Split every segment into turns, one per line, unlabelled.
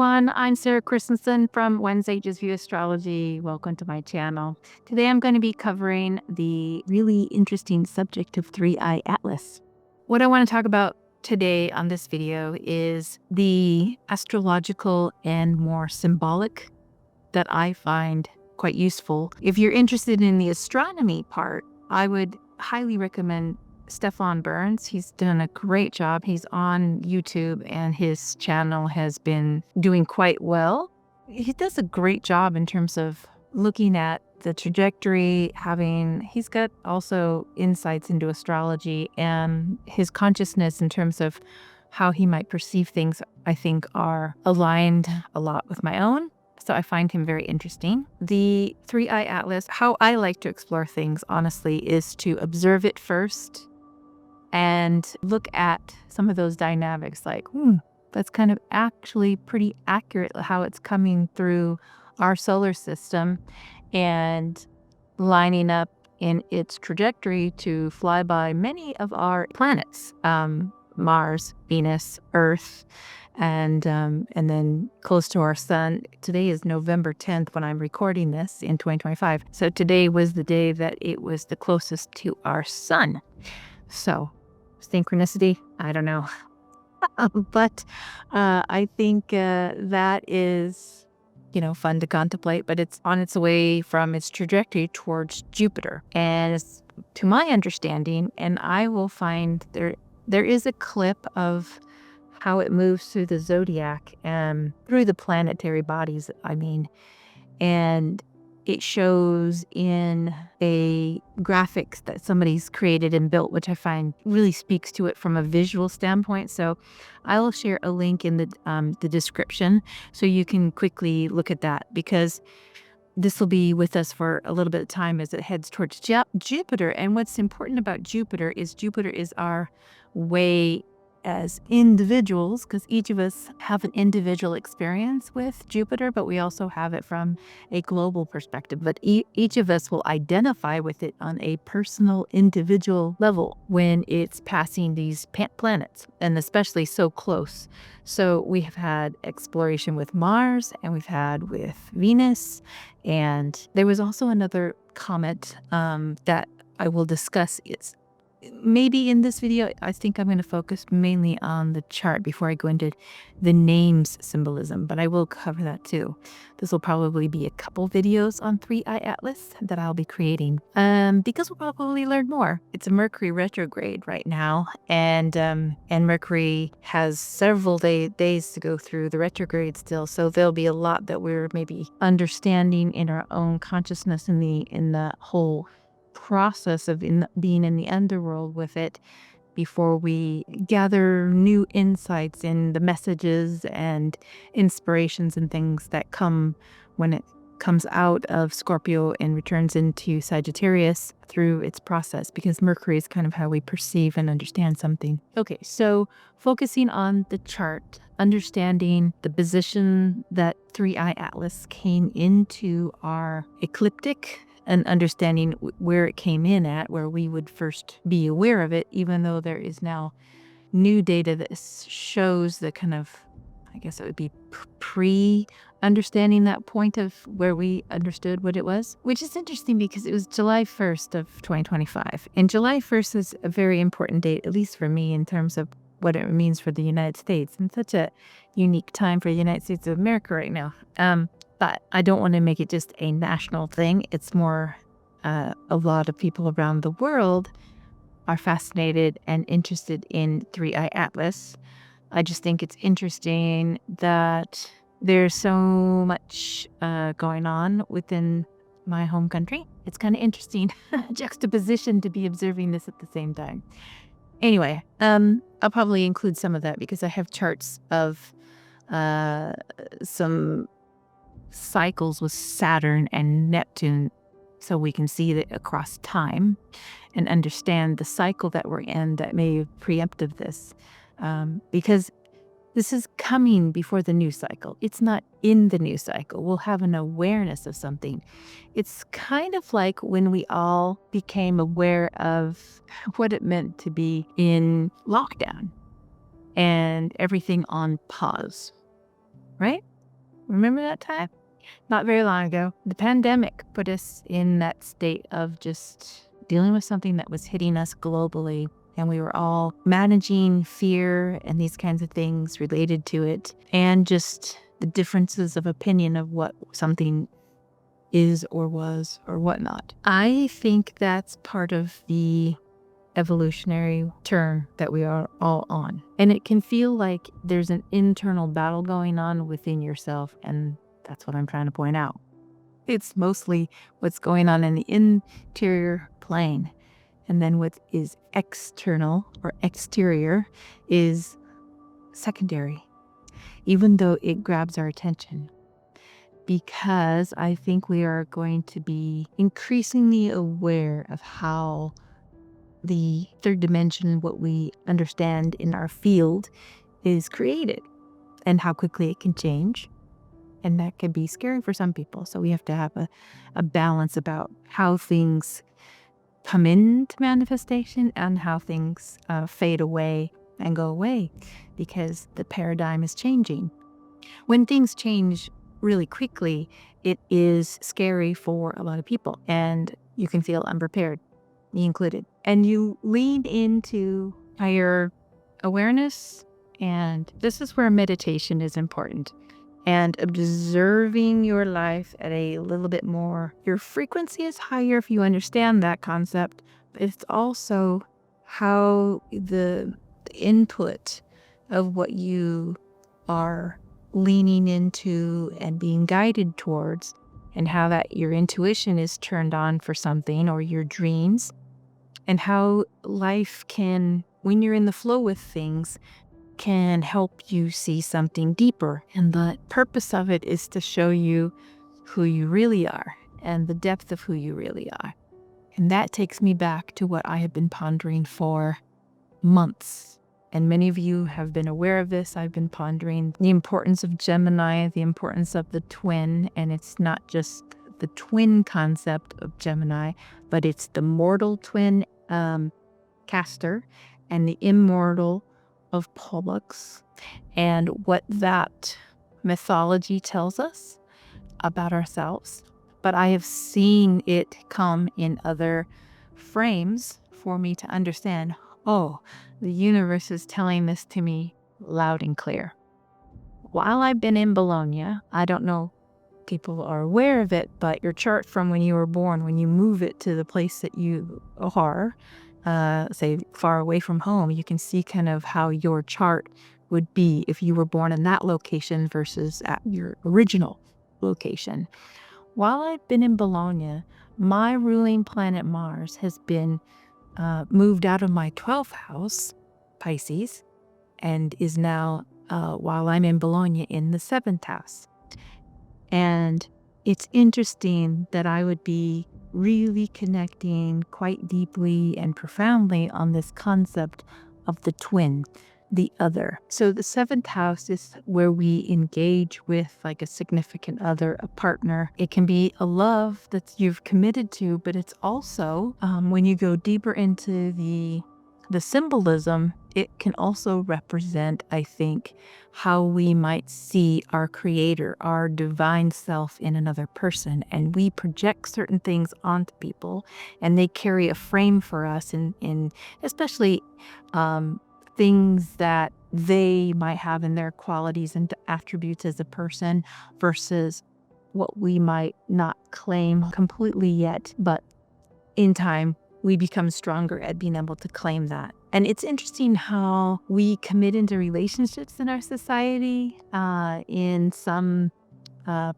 everyone. I'm Sarah Christensen from Wednesday Just View Astrology. Welcome to my channel. Today I'm going to be covering the really interesting subject of 3i Atlas. What I want to talk about today on this video is the astrological and more symbolic that I find quite useful. If you're interested in the astronomy part, I would highly recommend Stefan Burns. He's done a great job. He's on YouTube and his channel has been doing quite well. He does a great job in terms of looking at the trajectory, he's got also insights into astrology, and his consciousness in terms of how he might perceive things, I think, are aligned a lot with my own. So I find him very interesting. The 3i Atlas, how I like to explore things, honestly, is to observe it first and look at some of those dynamics like, that's kind of actually pretty accurate how it's coming through our solar system and lining up in its trajectory to fly by many of our planets, Mars, Venus, Earth, and then close to our sun. Today is November 10th when I'm recording this in 2025. So today was the day that it was the closest to our sun. So synchronicity, I don't know. But I think that is, fun to contemplate, but it's on its way from its trajectory towards Jupiter. And it's, to my understanding, and I will find there is a clip of how it moves through the zodiac and through the planetary bodies, and it shows in a graphics that somebody's created and built, which I find really speaks to it from a visual standpoint. So I will share a link in the description so you can quickly look at that, because this will be with us for a little bit of time as it heads towards Jupiter. And what's important about Jupiter is our way as individuals, because each of us have an individual experience with Jupiter, but we also have it from a global perspective. But each of us will identify with it on a personal, individual level when it's passing these planets, and especially so close. So we have had exploration with Mars, and we've had with Venus, and there was also another comet that I will discuss. It's maybe in this video, I think I'm going to focus mainly on the chart before I go into the names symbolism, but I will cover that too. This will probably be a couple videos on 3i Atlas that I'll be creating because we'll probably learn more. It's a Mercury retrograde right now, and Mercury has several days to go through the retrograde still, so there'll be a lot that we're maybe understanding in our own consciousness in the whole process of being in the underworld with it before we gather new insights in the messages and inspirations and things that come when it comes out of Scorpio and returns into Sagittarius through its process, because Mercury is kind of how we perceive and understand something. Okay, so focusing on the chart, understanding the position that 3i Atlas came into our ecliptic, and understanding where it came in at, where we would first be aware of it, even though there is now new data that shows the kind of, I guess it would be pre-understanding that point of where we understood what it was, which is interesting because it was July 1st of 2025. And July 1st is a very important date, at least for me, in terms of what it means for the United States, and such a unique time for the United States of America right now. But I don't want to make it just a national thing. It's more a lot of people around the world are fascinated and interested in 3i Atlas. I just think it's interesting that there's so much going on within my home country. It's kind of interesting juxtaposition to be observing this at the same time. Anyway, I'll probably include some of that because I have charts of some cycles with Saturn and Neptune, so we can see that across time and understand the cycle that we're in that may preempt of this, because this is coming before the new cycle. It's not in the new cycle. We'll have an awareness of something. It's kind of like when we all became aware of what it meant to be in lockdown and everything on pause, right? Remember that time? Not very long ago. The pandemic put us in that state of just dealing with something that was hitting us globally. And we were all managing fear and these kinds of things related to it. And just the differences of opinion of what something is or was or whatnot. I think that's part of the evolutionary turn that we are all on. And it can feel like there's an internal battle going on within yourself, and that's what I'm trying to point out. It's mostly what's going on in the interior plane. And then what is external or exterior is secondary, even though it grabs our attention. Because I think we are going to be increasingly aware of how the third dimension, what we understand in our field, is created and how quickly it can change. And that can be scary for some people. So we have to have a balance about how things come into manifestation and how things fade away and go away, because the paradigm is changing. When things change really quickly, it is scary for a lot of people, and you can feel unprepared, me included. And you lean into higher awareness, and this is where meditation is important. And observing your life at a little bit more, your frequency is higher if you understand that concept. But it's also how the input of what you are leaning into and being guided towards, and how that your intuition is turned on for something, or your dreams, and how life can, when you're in the flow with things, can help you see something deeper. And the purpose of it is to show you who you really are and the depth of who you really are. And that takes me back to what I have been pondering for months. And many of you have been aware of this. I've been pondering the importance of Gemini, the importance of the twin. And it's not just the twin concept of Gemini, but it's the mortal twin, Castor, and the immortal of Pollux, and what that mythology tells us about ourselves. But I have seen it come in other frames for me to understand, oh, the universe is telling this to me loud and clear. While I've been in Bologna, I don't know if people are aware of it, but your chart from when you were born, when you move it to the place that you are, say far away from home, you can see kind of how your chart would be if you were born in that location versus at your original location. While I've been in Bologna, my ruling planet Mars has been moved out of my 12th house, Pisces, and is now, while I'm in Bologna, in the 7th house. And it's interesting that I would be really connecting quite deeply and profoundly on this concept of the twin, the other. So the 7th house is where we engage with like a significant other, a partner. It can be a love that you've committed to, but it's also, when you go deeper into the symbolism, it can also represent, I think, how we might see our creator, our divine self in another person. And we project certain things onto people, and they carry a frame for us in especially things that they might have in their qualities and attributes as a person versus what we might not claim completely yet, but in time we become stronger at being able to claim that. And it's interesting how we commit into relationships in our society in some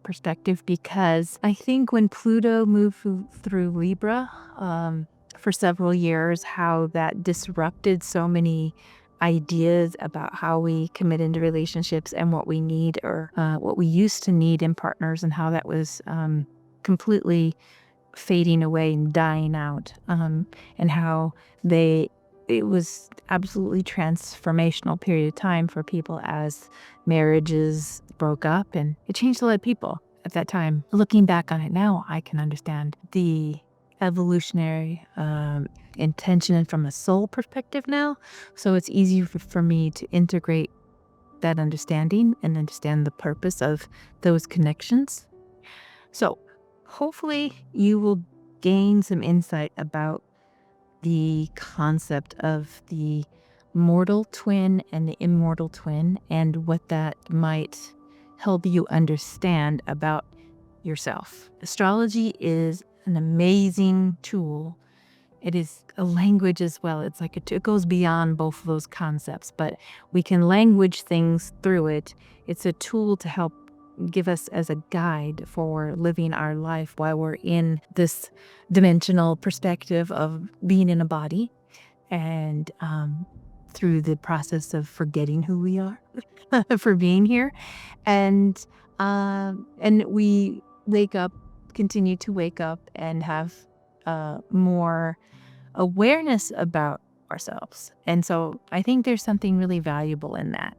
perspective, because I think when Pluto moved through Libra for several years, how that disrupted so many ideas about how we commit into relationships and what we need, or what we used to need in partners, and how that was completely fading away and dying out, and how it was absolutely transformational period of time for people as marriages broke up, and it changed a lot of people at that time. Looking back on it now, I can understand the evolutionary intention from a soul perspective now, so it's easier for me to integrate that understanding and understand the purpose of those connections. So hopefully you will gain some insight about the concept of the mortal twin and the immortal twin and what that might help you understand about yourself. Astrology is an amazing tool. It is a language as well. It's like it goes beyond both of those concepts, but we can language things through it. It's a tool to help give us as a guide for living our life while we're in this dimensional perspective of being in a body and through the process of forgetting who we are for being here. And we wake up, continue to wake up and have more awareness about ourselves. And so I think there's something really valuable in that.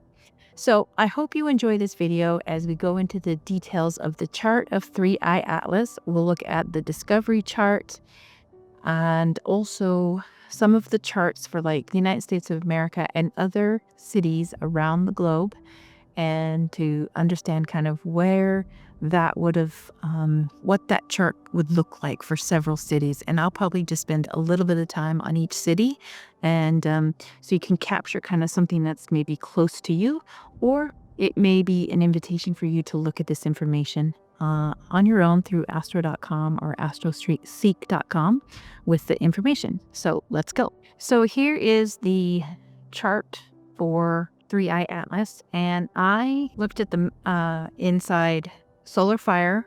So I hope you enjoy this video as we go into the details of the chart of 3i Atlas. We'll look at the discovery chart and also some of the charts for like the United States of America and other cities around the globe, and to understand kind of where that would have, what that chart would look like for several cities. And I'll probably just spend a little bit of time on each city. And so you can capture kind of something that's maybe close to you, or it may be an invitation for you to look at this information on your own through astro.com or astroseek.com with the information. So let's go. So here is the chart for 3i Atlas, and I looked at the inside Solar Fire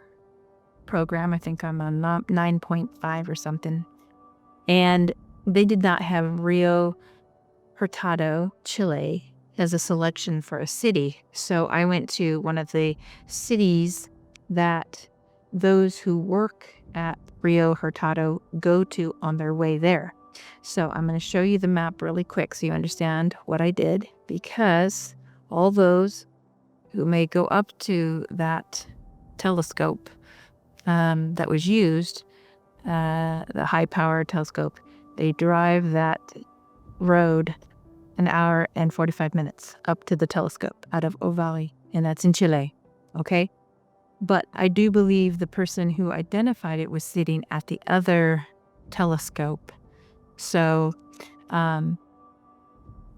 program. I think I'm on 9.5 or something, and they did not have Rio Hurtado, Chile, as a selection for a city. So I went to one of the cities that those who work at Rio Hurtado go to on their way there. So I'm going to show you the map really quick so you understand what I did, because all those who may go up to that telescope that was used, the high-power telescope, they drive that road an hour and 45 minutes up to the telescope out of Ovalle, and that's in Chile, okay? But I do believe the person who identified it was sitting at the other telescope. So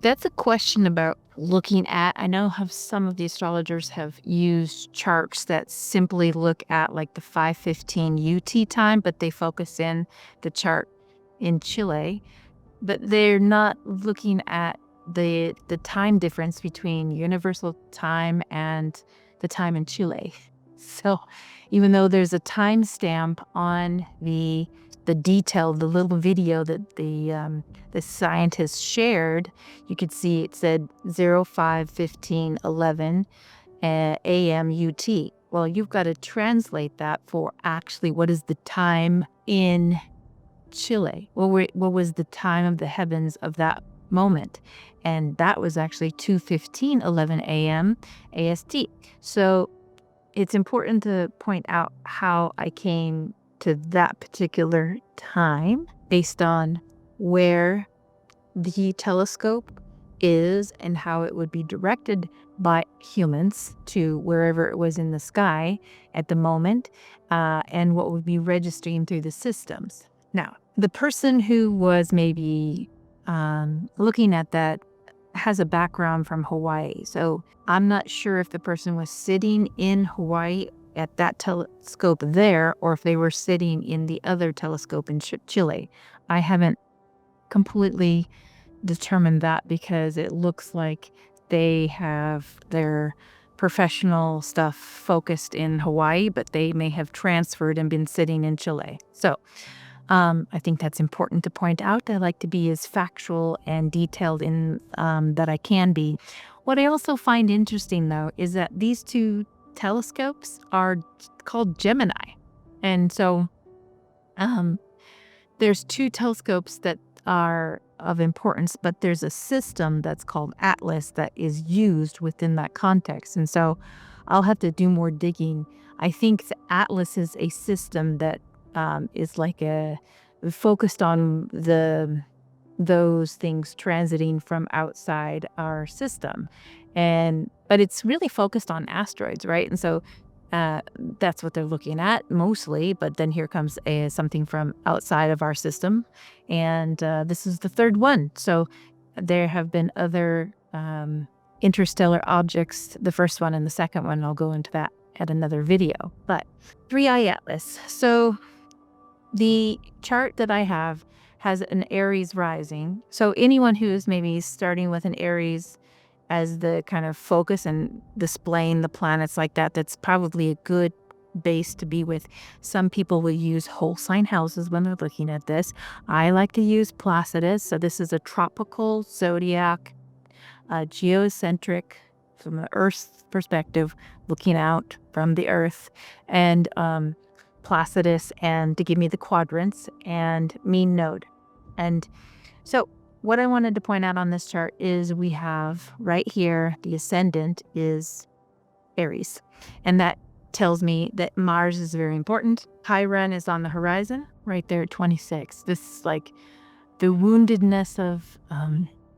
that's a question about looking at. I know how some of the astrologers have used charts that simply look at like the 5:15 UT time, but they focus in the chart in Chile. But they're not looking at the time difference between universal time and the time in Chile. So even though there's a timestamp on the detail, the little video that the scientists shared, you could see it said 05:15:11 a.m. UT. Well, you've got to translate that for actually what is the time in Chile. What was the time of the heavens of that moment? And that was actually 2:15:11 a.m. AST. So it's important to point out how I came to that particular time based on where the telescope is and how it would be directed by humans to wherever it was in the sky at the moment, and what would be registering through the systems. Now, the person who was maybe looking at that has a background from Hawaii. So I'm not sure if the person was sitting in Hawaii at that telescope there, or if they were sitting in the other telescope in Chile. I haven't completely determined that, because it looks like they have their professional stuff focused in Hawaii, but they may have transferred and been sitting in Chile. So I think that's important to point out. I like to be as factual and detailed in that I can be. What I also find interesting, though, is that these two telescopes are called Gemini. And so there's two telescopes that are of importance, but there's a system that's called Atlas that is used within that context. And so I'll have to do more digging. I think the Atlas is a system that is like focused on those things transiting from outside our system. And but it's really focused on asteroids, right? And so that's what they're looking at mostly. But then here comes something from outside of our system, and this is the third one. So there have been other interstellar objects, the first one and the second one. I'll go into that at another video. But 3i Atlas. So the chart that I have has an Aries rising. So anyone who is maybe starting with an Aries as the kind of focus and displaying the planets like that, that's probably a good base to be with. Some people will use whole sign houses when they're looking at this. I like to use Placidus. So this is a tropical zodiac, geocentric from the Earth's perspective, looking out from the Earth, and Placidus, and to give me the quadrants and mean node. And so what I wanted to point out on this chart is we have right here, the ascendant is Aries. And that tells me that Mars is very important. Chiron is on the horizon, right there at 26. This is like the woundedness of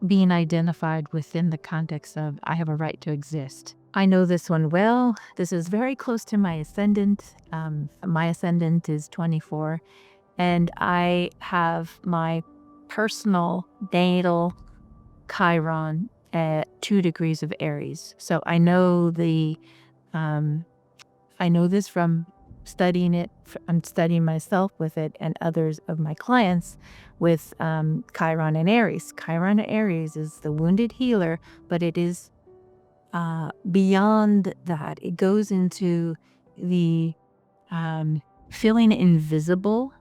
being identified within the context of I have a right to exist. I know this one well. This is very close to my ascendant. My ascendant is 24, and I have my personal natal Chiron at 2 degrees of Aries. So I know I know this from studying it. I'm studying myself with it and others of my clients with Chiron and Aries. Chiron and Aries is the wounded healer, but it is beyond that. It goes into the feeling invisible,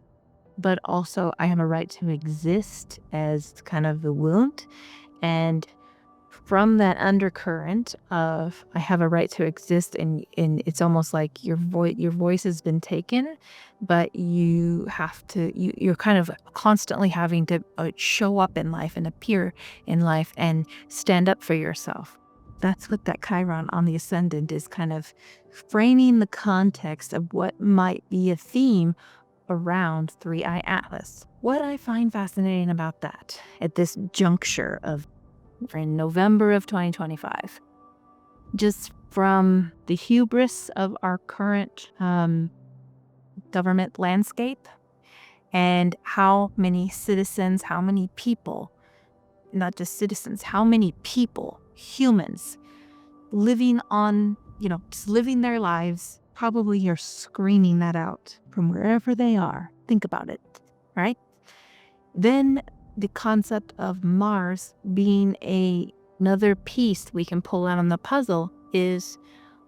but also I have a right to exist as kind of the wound. And from that undercurrent of I have a right to exist, and it's almost like your voice has been taken, but you have to, you're kind of constantly having to show up in life and appear in life and stand up for yourself. That's what that Chiron on the ascendant is kind of framing the context of what might be a theme around 3i Atlas. What I find fascinating about that at this juncture of in November of 2025, just from the hubris of our current government landscape and how many citizens, how many people, not just citizens, how many people, humans, living on, just living their lives, probably you're screaming that out from wherever they are. Think about it, right? Then the concept of Mars being another piece we can pull out on the puzzle is,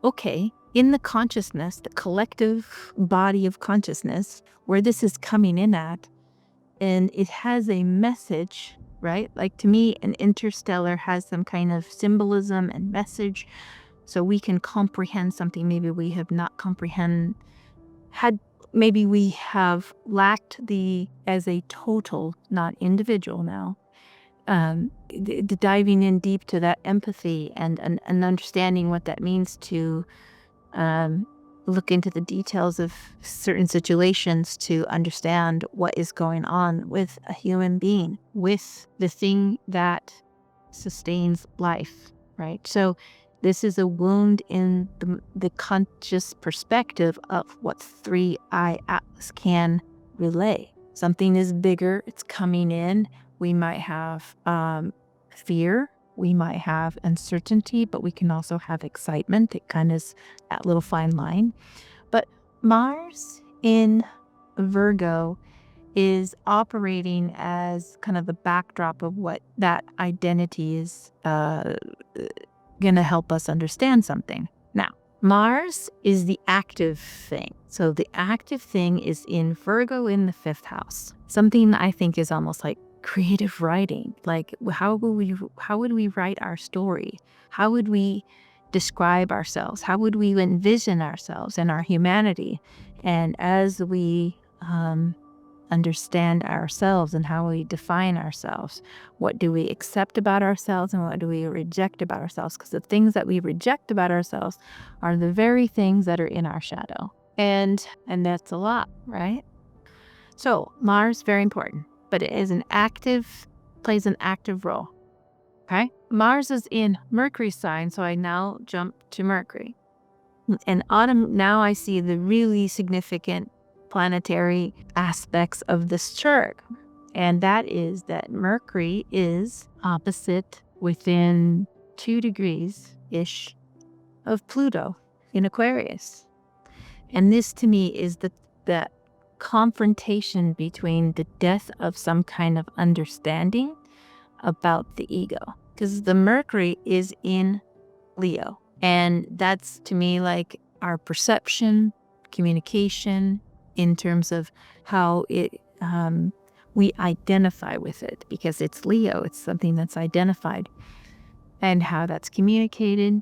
okay, in the consciousness, the collective body of consciousness, where this is coming in at, and it has a message, right? Like to me, an interstellar has some kind of symbolism and message, so we can comprehend something maybe we have not maybe we have lacked as a total, not individual now, diving in deep to that empathy and understanding what that means to look into the details of certain situations to understand what is going on with a human being, with the thing that sustains life, right? So this is a wound in the conscious perspective of what 3i Atlas can relay. Something is bigger, it's coming in. We might have fear, we might have uncertainty, but we can also have excitement. It kind of is that little fine line. But Mars in Virgo is operating as kind of the backdrop of what that identity is going to help us understand something. Now, Mars is the active thing. So the active thing is in Virgo in the 5th house. Something I think is almost like creative writing. Like how would we write our story? How would we describe ourselves? How would we envision ourselves and our humanity? And as we understand ourselves and how we define ourselves, what do we accept about ourselves and what do we reject about ourselves? Because the things that we reject about ourselves are the very things that are in our shadow. And that's a lot, right? So Mars, very important, but it is plays an active role. Okay. Mars is in Mercury sign, so I now jump to Mercury. And autumn, now I see the really significant planetary aspects of this chart. And that is that Mercury is opposite within 2 degrees-ish of Pluto in Aquarius. And this to me is the confrontation between the death of some kind of understanding about the ego. Because the Mercury is in Leo. And that's to me like our perception, communication, in terms of how we identify with it, because it's Leo, it's something that's identified, and how that's communicated,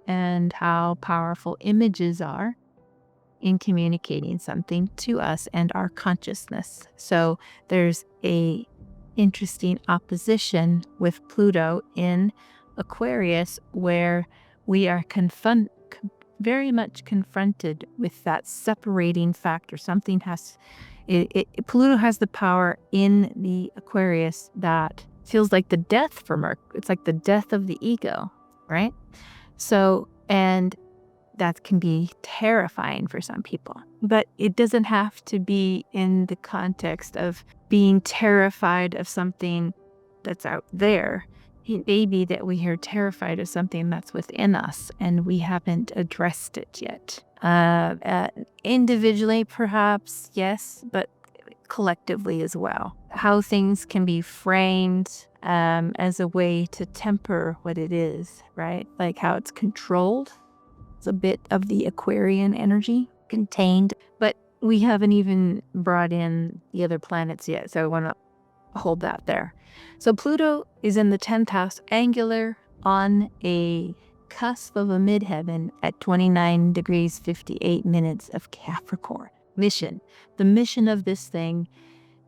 and how powerful images are in communicating something to us and our consciousness. So there's a interesting opposition with Pluto in Aquarius, where we are very much confronted with that separating factor. Something Pluto has the power in the Aquarius that feels like the death for Mercury. It's like the death of the ego, right? So, and that can be terrifying for some people, but it doesn't have to be in the context of being terrified of something that's out there. It may be that we are terrified of something that's within us and we haven't addressed it yet. Individually, perhaps, yes, but collectively as well. How things can be framed as a way to temper what it is, right? Like how it's controlled. It's a bit of the Aquarian energy contained, but we haven't even brought in the other planets yet, so I want to hold that there. So Pluto is in the 10th house, angular on a cusp of a midheaven at 29 degrees 58 minutes of Capricorn. The mission of this thing,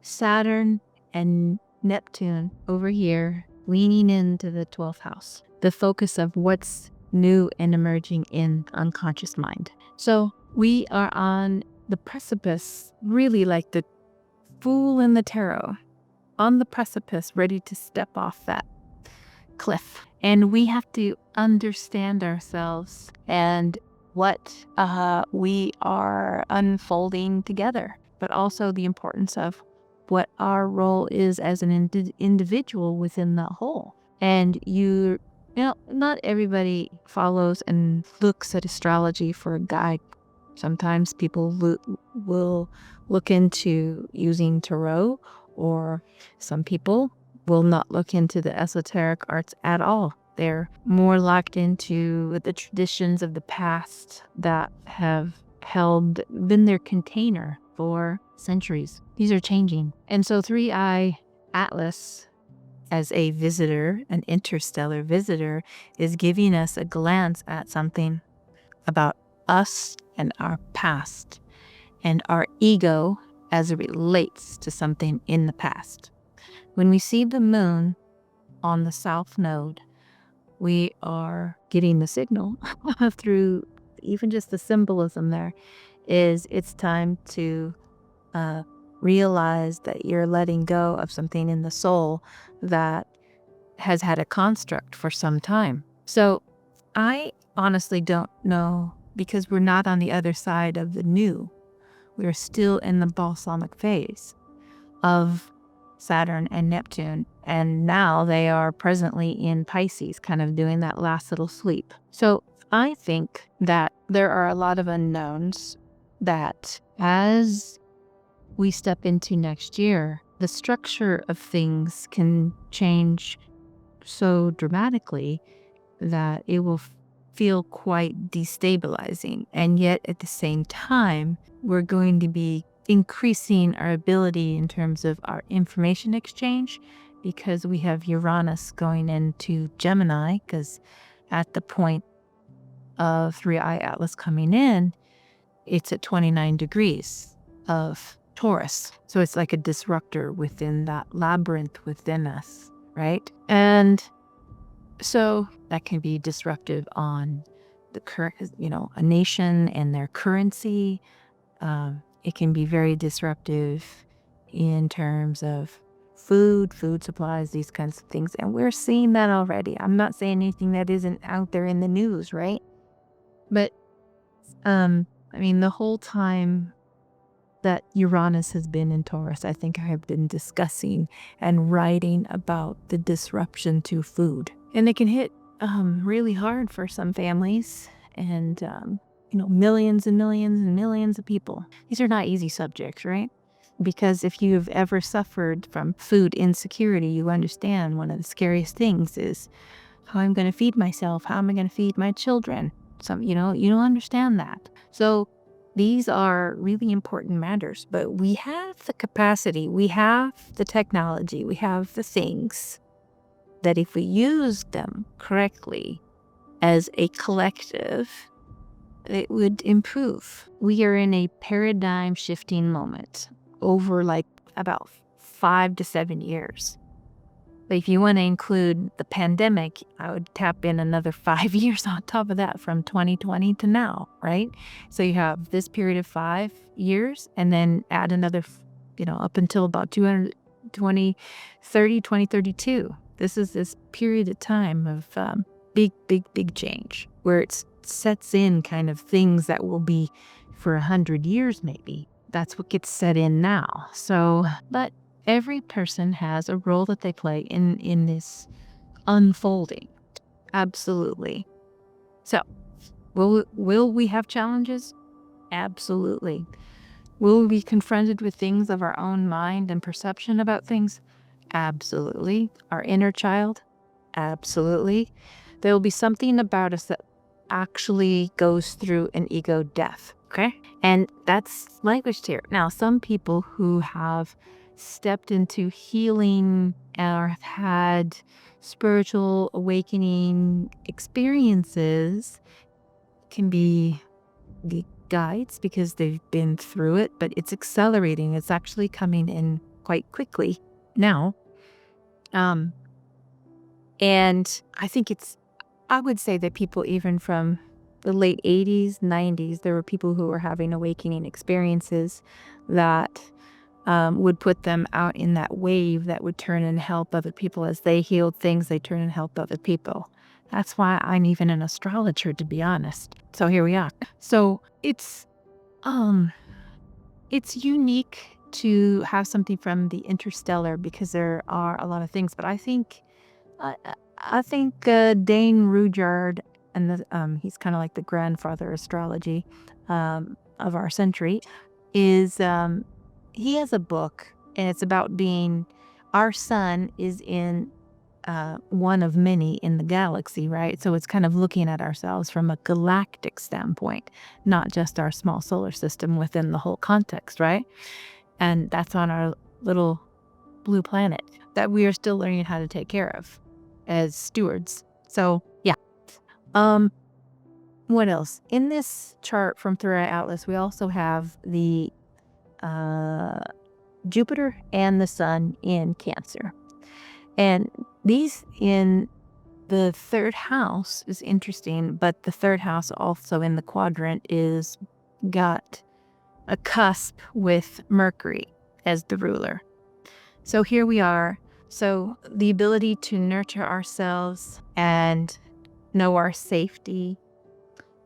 Saturn and Neptune over here, leaning into the 12th house. The focus of what's new and emerging in unconscious mind. So we are on the precipice, really like the fool in the tarot, on the precipice, ready to step off that cliff. And we have to understand ourselves and what we are unfolding together, but also the importance of what our role is as an individual within the whole. And not everybody follows and looks at astrology for a guide. Sometimes people will look into using tarot, or some people will not look into the esoteric arts at all. They're more locked into the traditions of the past that have been their container for centuries. These are changing. And so 3i Atlas, as a visitor, an interstellar visitor, is giving us a glance at something about us and our past and our ego as it relates to something in the past. When we see the moon on the south node, we are getting the signal through even just the symbolism there is it's time to realize that you're letting go of something in the soul that has had a construct for some time. So I honestly don't know, because we're not on the other side of the new. We're still in the balsamic phase of Saturn and Neptune, and now they are presently in Pisces, kind of doing that last little sweep. So I think that there are a lot of unknowns that as we step into next year, the structure of things can change so dramatically that it will feel quite destabilizing. And yet at the same time, we're going to be increasing our ability in terms of our information exchange, because we have Uranus going into Gemini, because at the point of 3i Atlas coming in, it's at 29 degrees of Taurus. So it's like a disruptor within that labyrinth within us, right? And so that can be disruptive on the current, a nation and their currency. It can be very disruptive in terms of food supplies, these kinds of things. And we're seeing that already. I'm not saying anything that isn't out there in the news, right? But, the whole time that Uranus has been in Taurus, I think I have been discussing and writing about the disruption to food. And it can hit really hard for some families and, millions and millions and millions of people. These are not easy subjects, right? Because if you've ever suffered from food insecurity, you understand one of the scariest things is how I'm going to feed myself, how am I going to feed my children? You don't understand that. So these are really important matters, but we have the capacity, we have the technology, we have the things that if we use them correctly as a collective, it would improve. We are in a paradigm shifting moment over about 5 to 7 years. But if you want to include the pandemic, I would tap in another 5 years on top of that from 2020 to now, right? So you have this period of 5 years and then add another, up until about 2032. This is this period of time of big change where it sets in kind of things that will be for 100 years maybe. That's what gets set in now. So, but every person has a role that they play in this unfolding. Absolutely. So, will we have challenges? Absolutely. Will we be confronted with things of our own mind and perception about things? Absolutely. Our inner child? Absolutely. There will be something about us that actually goes through an ego death. Okay? And that's languished here. Now, some people who have stepped into healing or have had spiritual awakening experiences can be guides because they've been through it, but it's accelerating. It's actually coming in quite quickly now. And I would say that people even from the late 80s, 90s, there were people who were having awakening experiences that would put them out in that wave that would turn and help other people. As they healed things, they turn and helped other people. That's why I'm even an astrologer, to be honest. So here we are. So it's unique to have something from the interstellar because there are a lot of things. But I think Dane Rudyard, and he's kind of like the grandfather astrology of our century, is he has a book, and it's about being, our sun is in one of many in the galaxy, right? So it's kind of looking at ourselves from a galactic standpoint, not just our small solar system within the whole context, right? And that's on our little blue planet that we are still learning how to take care of as stewards. So yeah. What else? In this chart from 3i Atlas, we also have the Jupiter and the Sun in Cancer. And these in the third house is interesting, but the third house also in the quadrant is got a cusp with Mercury as the ruler. So here we are. So the ability to nurture ourselves and know our safety,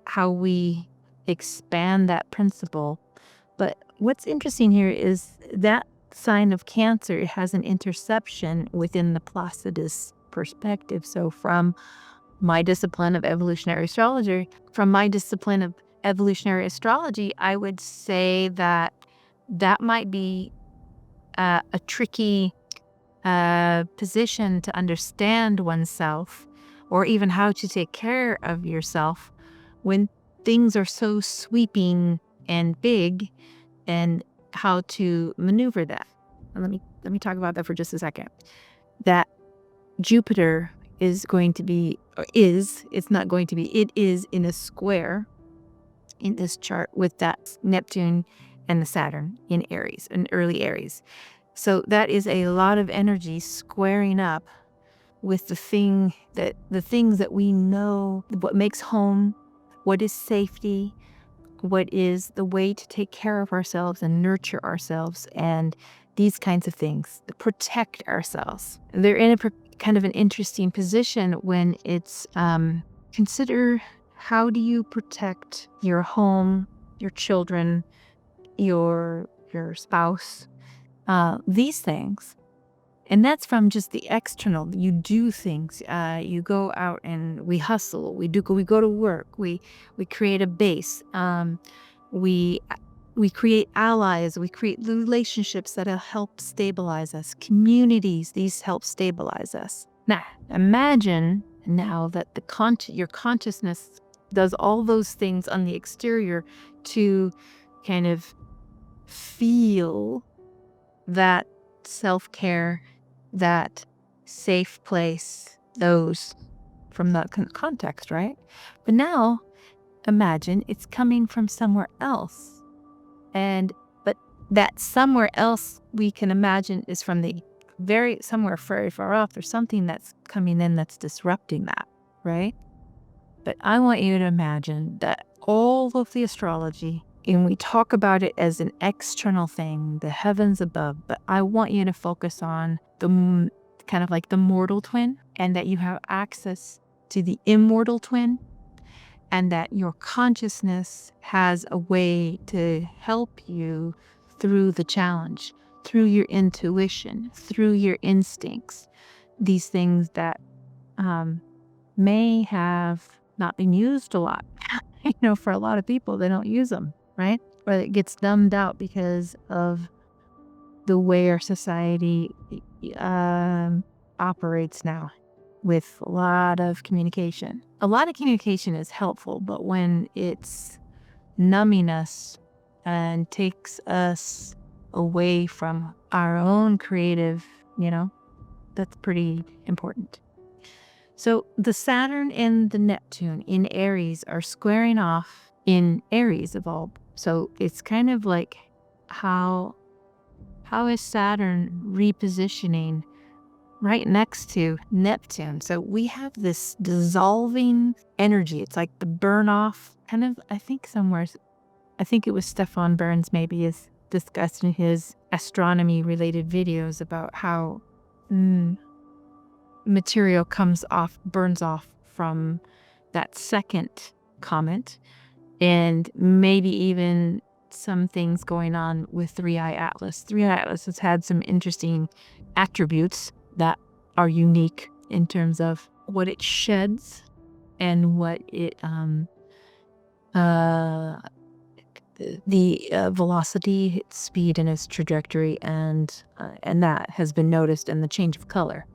how we expand that principle. But what's interesting here is that sign of Cancer has an interception within the Placidus perspective. So from my discipline of evolutionary astrology, I would say that might be a tricky position to understand oneself, or even how to take care of yourself when things are so sweeping and big, and how to maneuver that. And let me talk about that for just a second. That Jupiter is going to be, it is in a square in this chart with that Neptune and the Saturn in Aries, in early Aries. So that is a lot of energy squaring up with the things that we know, what makes home, what is safety, what is the way to take care of ourselves and nurture ourselves and these kinds of things, protect ourselves. They're in a kind of an interesting position when it's consider, how do you protect your home, your children, your spouse, these things. And that's from just the external. You do things. You go out and we hustle. We go to work. We create a base. We create allies. We create relationships that help stabilize us. Communities. These help stabilize us. Now, imagine now that your consciousness does all those things on the exterior to kind of feel that self-care, that safe place, those from that context, right? But now imagine it's coming from somewhere else. But that somewhere else we can imagine is from the somewhere very far off. There's something that's coming in that's disrupting that, right? But I want you to imagine that all of the astrology, and we talk about it as an external thing, the heavens above, but I want you to focus on the kind of like the mortal twin, and that you have access to the immortal twin, and that your consciousness has a way to help you through the challenge, through your intuition, through your instincts, these things that may have not been used a lot. For a lot of people, they don't use them, right? Or it gets dumbed out because of the way our society operates now, with a lot of communication. A lot of communication is helpful, but when it's numbing us and takes us away from our own creative, that's pretty important. So the Saturn and the Neptune in Aries are squaring off in Aries of all. So it's kind of like how is Saturn repositioning right next to Neptune? So we have this dissolving energy. It's like the burn off kind of, I think it was Stefan Burns maybe is discussed in his astronomy related videos about how material burns off from that second comet, and maybe even some things going on with 3i Atlas. 3i Atlas has had some interesting attributes that are unique in terms of what it sheds and what it the velocity, its speed, and its trajectory, and that has been noticed in the change of color.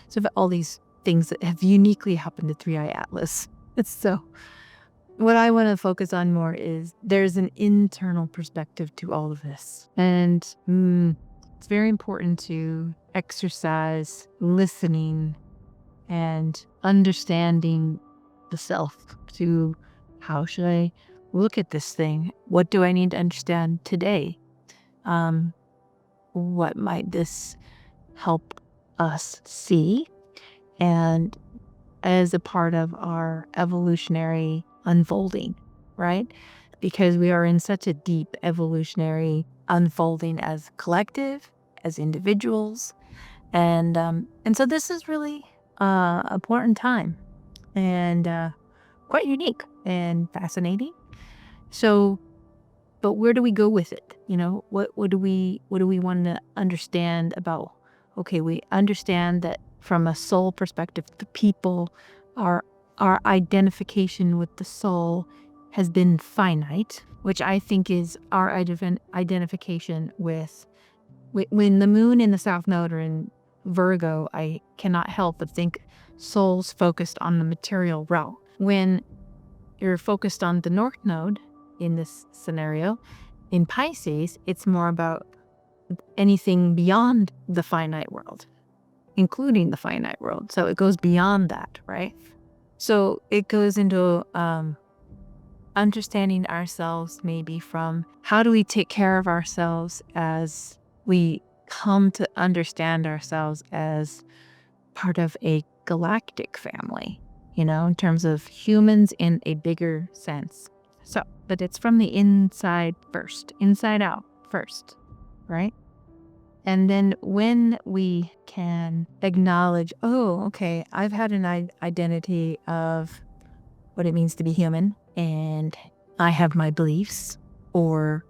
So all these things that have uniquely happened to 3i Atlas. So what I want to focus on more is there's an internal perspective to all of this, and it's very important to exercise listening and understanding the self. To how should I look at this thing? What do I need to understand today? What might this help us see? And as a part of our evolutionary unfolding, right? Because we are in such a deep evolutionary unfolding as collective, as individuals. And so this is really an important time, and quite unique and fascinating. So, but where do we go with it? What do we want to understand about? Okay, we understand that from a soul perspective, the people, our identification with the soul has been finite, which I think is our identification with. When the moon in the South Node are in Virgo, I cannot help but think souls focused on the material realm. When you're focused on the North Node in this scenario, in Pisces, it's more about anything beyond the finite world, including the finite world. So it goes beyond that, right? So it goes into understanding ourselves, maybe from how do we take care of ourselves as we come to understand ourselves as part of a galactic family, in terms of humans in a bigger sense. So, but it's from the inside out first, right? And then when we can acknowledge, oh, okay, I've had an identity of what it means to be human, and I have my beliefs, or,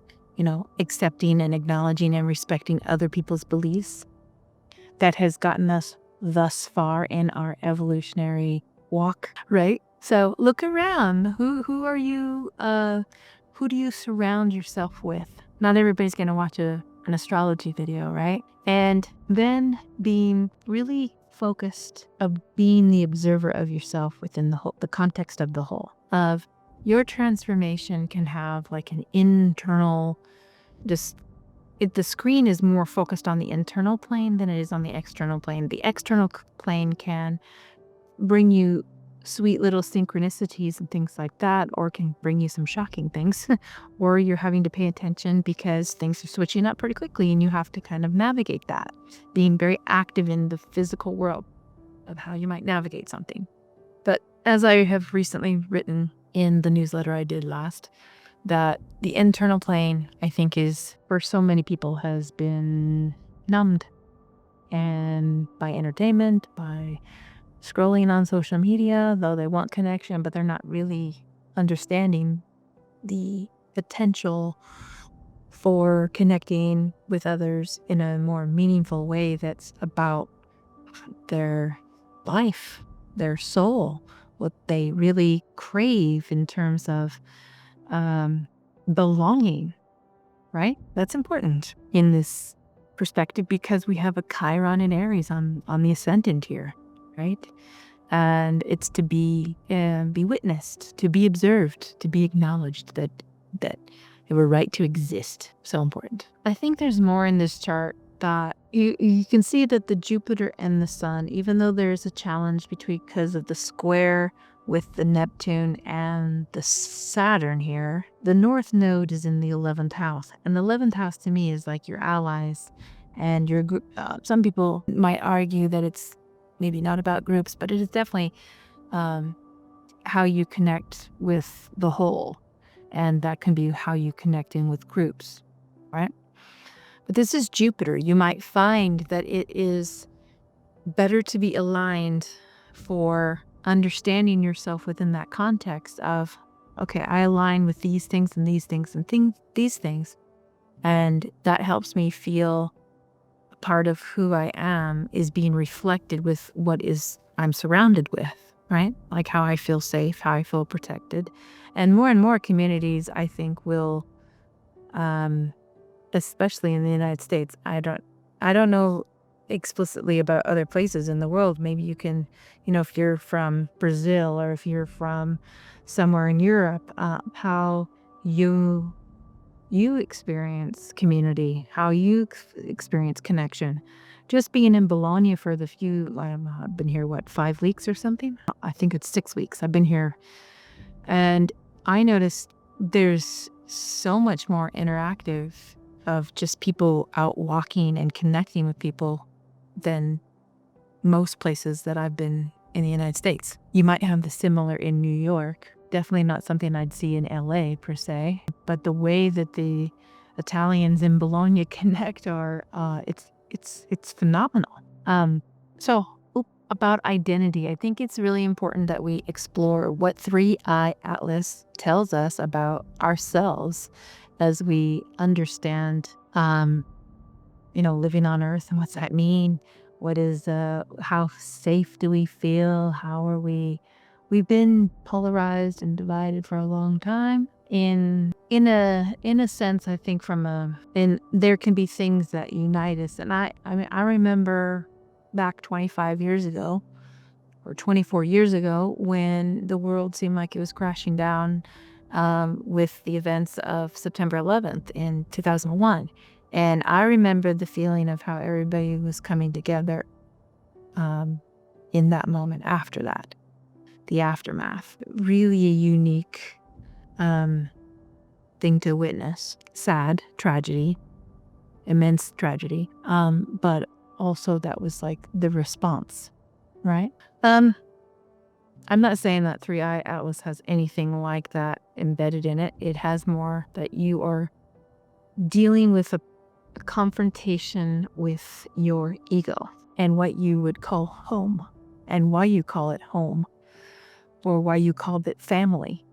accepting and acknowledging and respecting other people's beliefs, that has gotten us thus far in our evolutionary walk, right? So look around. Who are you? Who do you surround yourself with? Not everybody's going to watch an astrology video, right? And then being really focused of being the observer of yourself within the context of the whole. Of your transformation can have like an internal, the screen is more focused on the internal plane than it is on the external plane. The external plane can bring you sweet little synchronicities and things like that, or can bring you some shocking things, or you're having to pay attention because things are switching up pretty quickly and you have to kind of navigate that, being very active in the physical world of how you might navigate something. But as I have recently written in the newsletter I did last, that the internal plane, I think, is, for so many people, has been numbed. And by entertainment, by scrolling on social media, though they want connection, but they're not really understanding the potential for connecting with others in a more meaningful way that's about their life, their soul, what they really crave in terms of belonging, right? That's important in this perspective because we have a Chiron in Aries on the ascendant here, right? And it's to be witnessed, to be observed, to be acknowledged that they were right to exist. So important. I think there's more in this chart that you can see that the Jupiter and the Sun, even though there's a challenge because of the square with the Neptune and the Saturn here, the North Node is in the 11th house. And the 11th house to me is like your allies and your group. Some people might argue that it's maybe not about groups, but it is definitely how you connect with the whole. And that can be how you connect in with groups, right? But this is Jupiter. You might find that it is better to be aligned for understanding yourself within that context of, okay, I align with these things and these things and these things. And that helps me feel a part of who I am is being reflected with what is I'm surrounded with, right? Like how I feel safe, how I feel protected. And more communities, I think, will, especially in the United States, I don't know explicitly about other places in the world. Maybe you can, if you're from Brazil or if you're from somewhere in Europe, how you experience community, how you experience connection. Just being in Bologna for the I've been here, 5 weeks or something? I think it's 6 weeks. I've been here. And I noticed there's so much more interactive of just people out walking and connecting with people than most places that I've been in the United States. You might have the similar in New York. Definitely not something I'd see in LA per se, but the way that the Italians in Bologna connect are, it's phenomenal. So about identity, I think it's really important that we explore what 3i Atlas tells us about ourselves as we understand, living on Earth and what's that mean? What is, how safe do we feel? How are we? We've been polarized and divided for a long time. In a sense, I think there can be things that unite us. And I remember back 25 years ago or 24 years ago when the world seemed like it was crashing down with the events of September 11th in 2001. And I remember the feeling of how everybody was coming together in that moment after that, the aftermath. Really a unique thing to witness. Sad tragedy, immense tragedy, but also that was like the response, right? I'm not saying that 3i Atlas has anything like that embedded in it. It has more that you are dealing with a confrontation with your ego and what you would call home and why you call it home or why you called it family,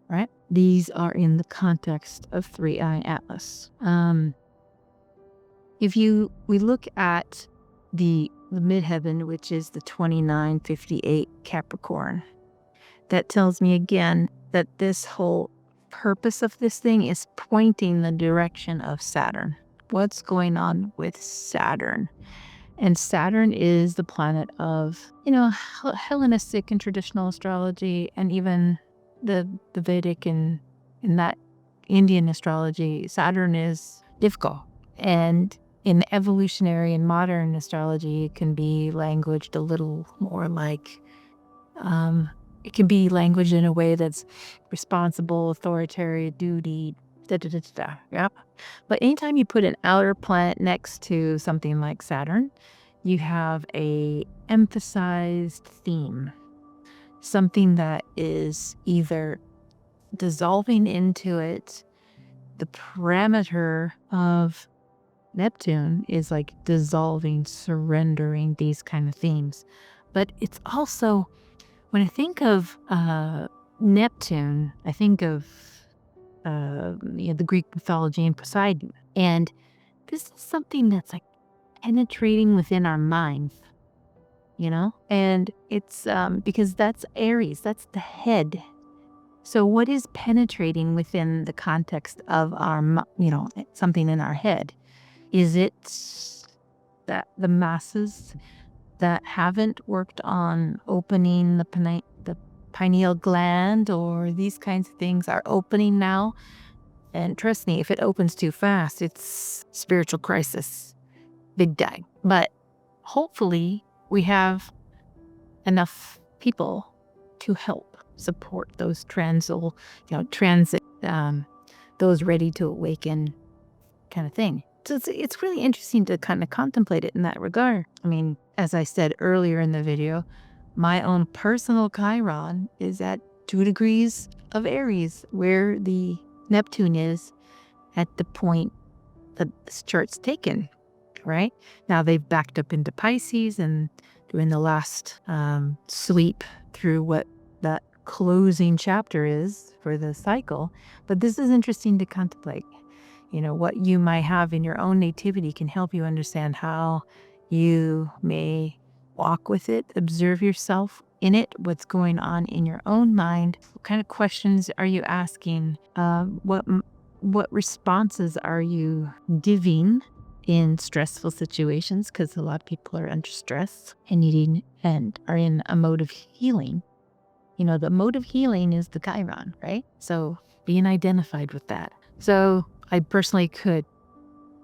right? These are in the context of 3i Atlas. We look at the midheaven, which is the 2958 Capricorn, that tells me again that this whole purpose of this thing is pointing the direction of Saturn. What's going on with Saturn? And Saturn is the planet of, Hellenistic and traditional astrology, and even the Vedic and in that Indian astrology. Saturn is difficult. And in evolutionary and modern astrology, it can be languaged a little more like, it can be languaged in a way that's responsible, authoritarian, duty, yeah. But anytime you put an outer planet next to something like Saturn, you have a emphasized theme, something that is either dissolving into it. The parameter of Neptune is like dissolving, surrendering, these kind of themes. But it's also, when I think of Neptune, I think of the Greek mythology and Poseidon. And this is something that's like penetrating within our minds, and it's because that's Aries, that's the head. So what is penetrating within the context of our, something in our head? Is it that the masses that haven't worked on opening the pineal gland or these kinds of things are opening now? And trust me, if it opens too fast, it's spiritual crisis, big time. But hopefully we have enough people to help support those transit, those ready to awaken kind of thing. So it's really interesting to kind of contemplate it in that regard. I mean, as I said earlier in the video, my own personal Chiron is at 2 degrees of Aries, where the Neptune is at the point that this chart's taken, right? Now they've backed up into Pisces and doing the last sweep through what that closing chapter is for the cycle. But this is interesting to contemplate. What you might have in your own nativity can help you understand how you may walk with it, observe yourself in it, what's going on in your own mind. What kind of questions are you asking? What responses are you giving in stressful situations? Because a lot of people are under stress and are in a mode of healing. The mode of healing is the Chiron, right? So being identified with that. So I personally could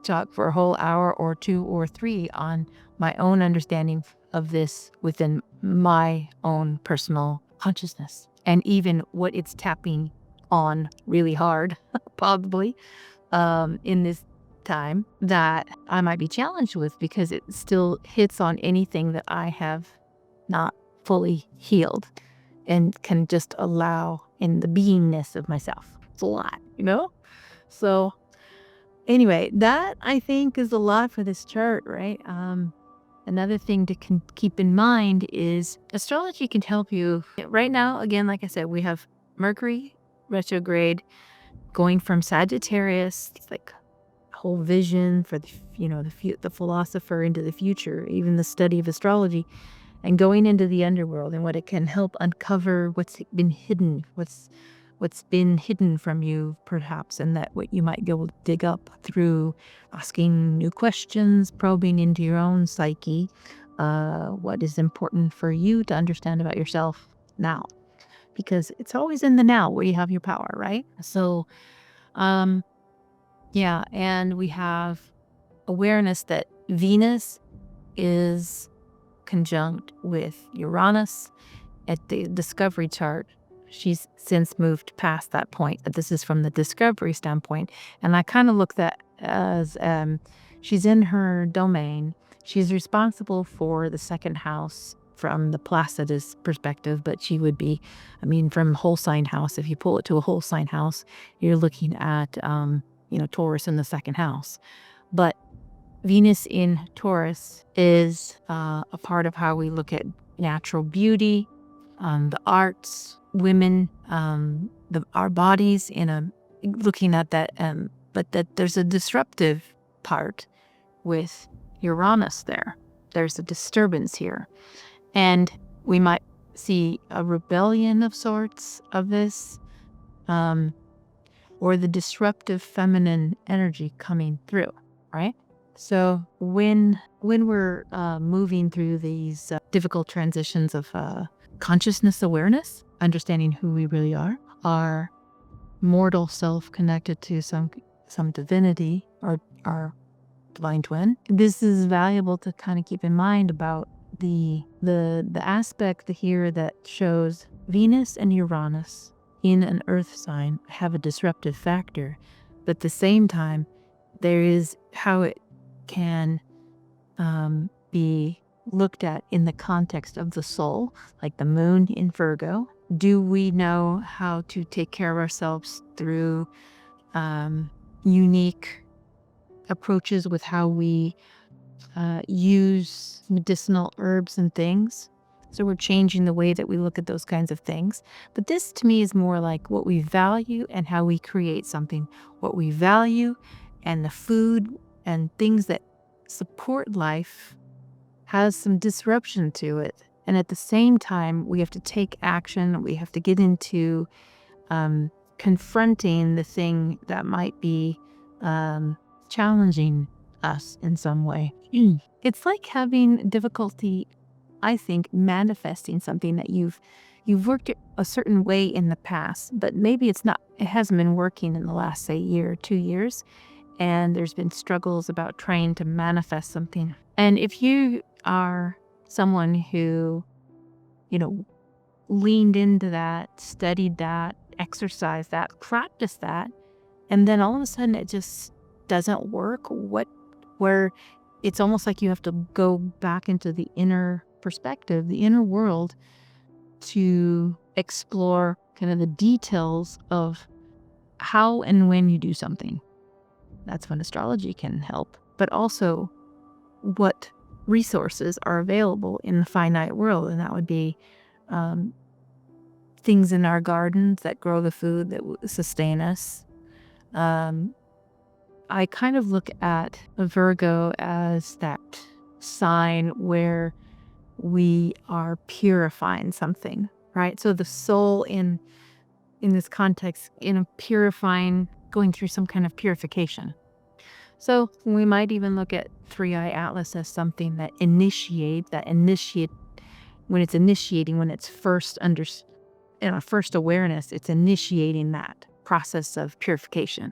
talk for a whole hour or 2 or 3 on my own understanding of this within my own personal consciousness, and even what it's tapping on really hard, probably, in this time that I might be challenged with, because it still hits on anything that I have not fully healed and can just allow in the beingness of myself. It's a lot, So anyway, that I think is a lot for this chart, right? Another thing to keep in mind is astrology can help you. Right now, again, like I said, we have Mercury retrograde going from Sagittarius, it's like whole vision for the philosopher into the future, even the study of astrology, and going into the underworld and what it can help uncover what's been hidden, what's been hidden from you, perhaps, and that what you might be able to dig up through asking new questions, probing into your own psyche, what is important for you to understand about yourself now. Because it's always in the now where you have your power, right? So, yeah, and we have awareness that Venus is conjunct with Uranus at the discovery chart. She's since moved past that point, but this is from the discovery standpoint. And I kind of look at as she's in her domain. She's responsible for the second house from the Placidus perspective, but she would be, from whole sign house, if you pull it to a whole sign house, you're looking at, Taurus in the second house. But Venus in Taurus is a part of how we look at natural beauty, the arts, women, our bodies looking at that. But that there's a disruptive part with Uranus there. There's a disturbance here. And we might see a rebellion of sorts of this, or the disruptive feminine energy coming through, right? So when we're moving through these difficult transitions of consciousness awareness, understanding who we really are, our mortal self connected to some divinity or our divine twin, this is valuable to kind of keep in mind about the aspect here that shows Venus and Uranus in an earth sign have a disruptive factor, but at the same time there is how it can be looked at in the context of the soul, like the moon in Virgo. Do we know how to take care of ourselves through unique approaches with how we use medicinal herbs and things? So we're changing the way that we look at those kinds of things. But this to me is more like what we value and how we create something. What we value and the food and things that support life has some disruption to it. And at the same time, we have to take action. We have to get into confronting the thing that might be challenging us in some way. It's like having difficulty, I think, manifesting something that you've worked a certain way in the past, but maybe it hasn't been working in the last, say, year or 2 years. And there's been struggles about trying to manifest something. And if you are someone who, leaned into that, studied that, exercised that, practiced that, and then all of a sudden it just doesn't work, where it's almost like you have to go back into the inner perspective, the inner world, to explore kind of the details of how and when you do something. That's when astrology can help, but also what resources are available in the finite world. And that would be things in our gardens that grow the food that sustain us. I kind of look at Virgo as that sign where we are purifying something, right? So the soul in this context, purifying, going through some kind of purification. So we might even look at 3i Atlas as something that when it's first awareness, it's initiating that process of purification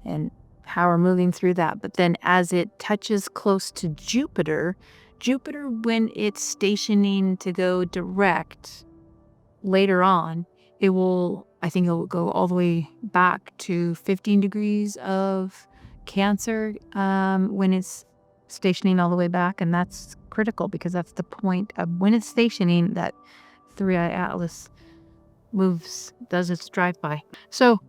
and how we're moving through that. But then as it touches close to Jupiter, when it's stationing to go direct later on, I think it will go all the way back to 15 degrees of Cancer when it's stationing all the way back. And that's critical because that's the point of when it's stationing that 3i Atlas does its drive-by. So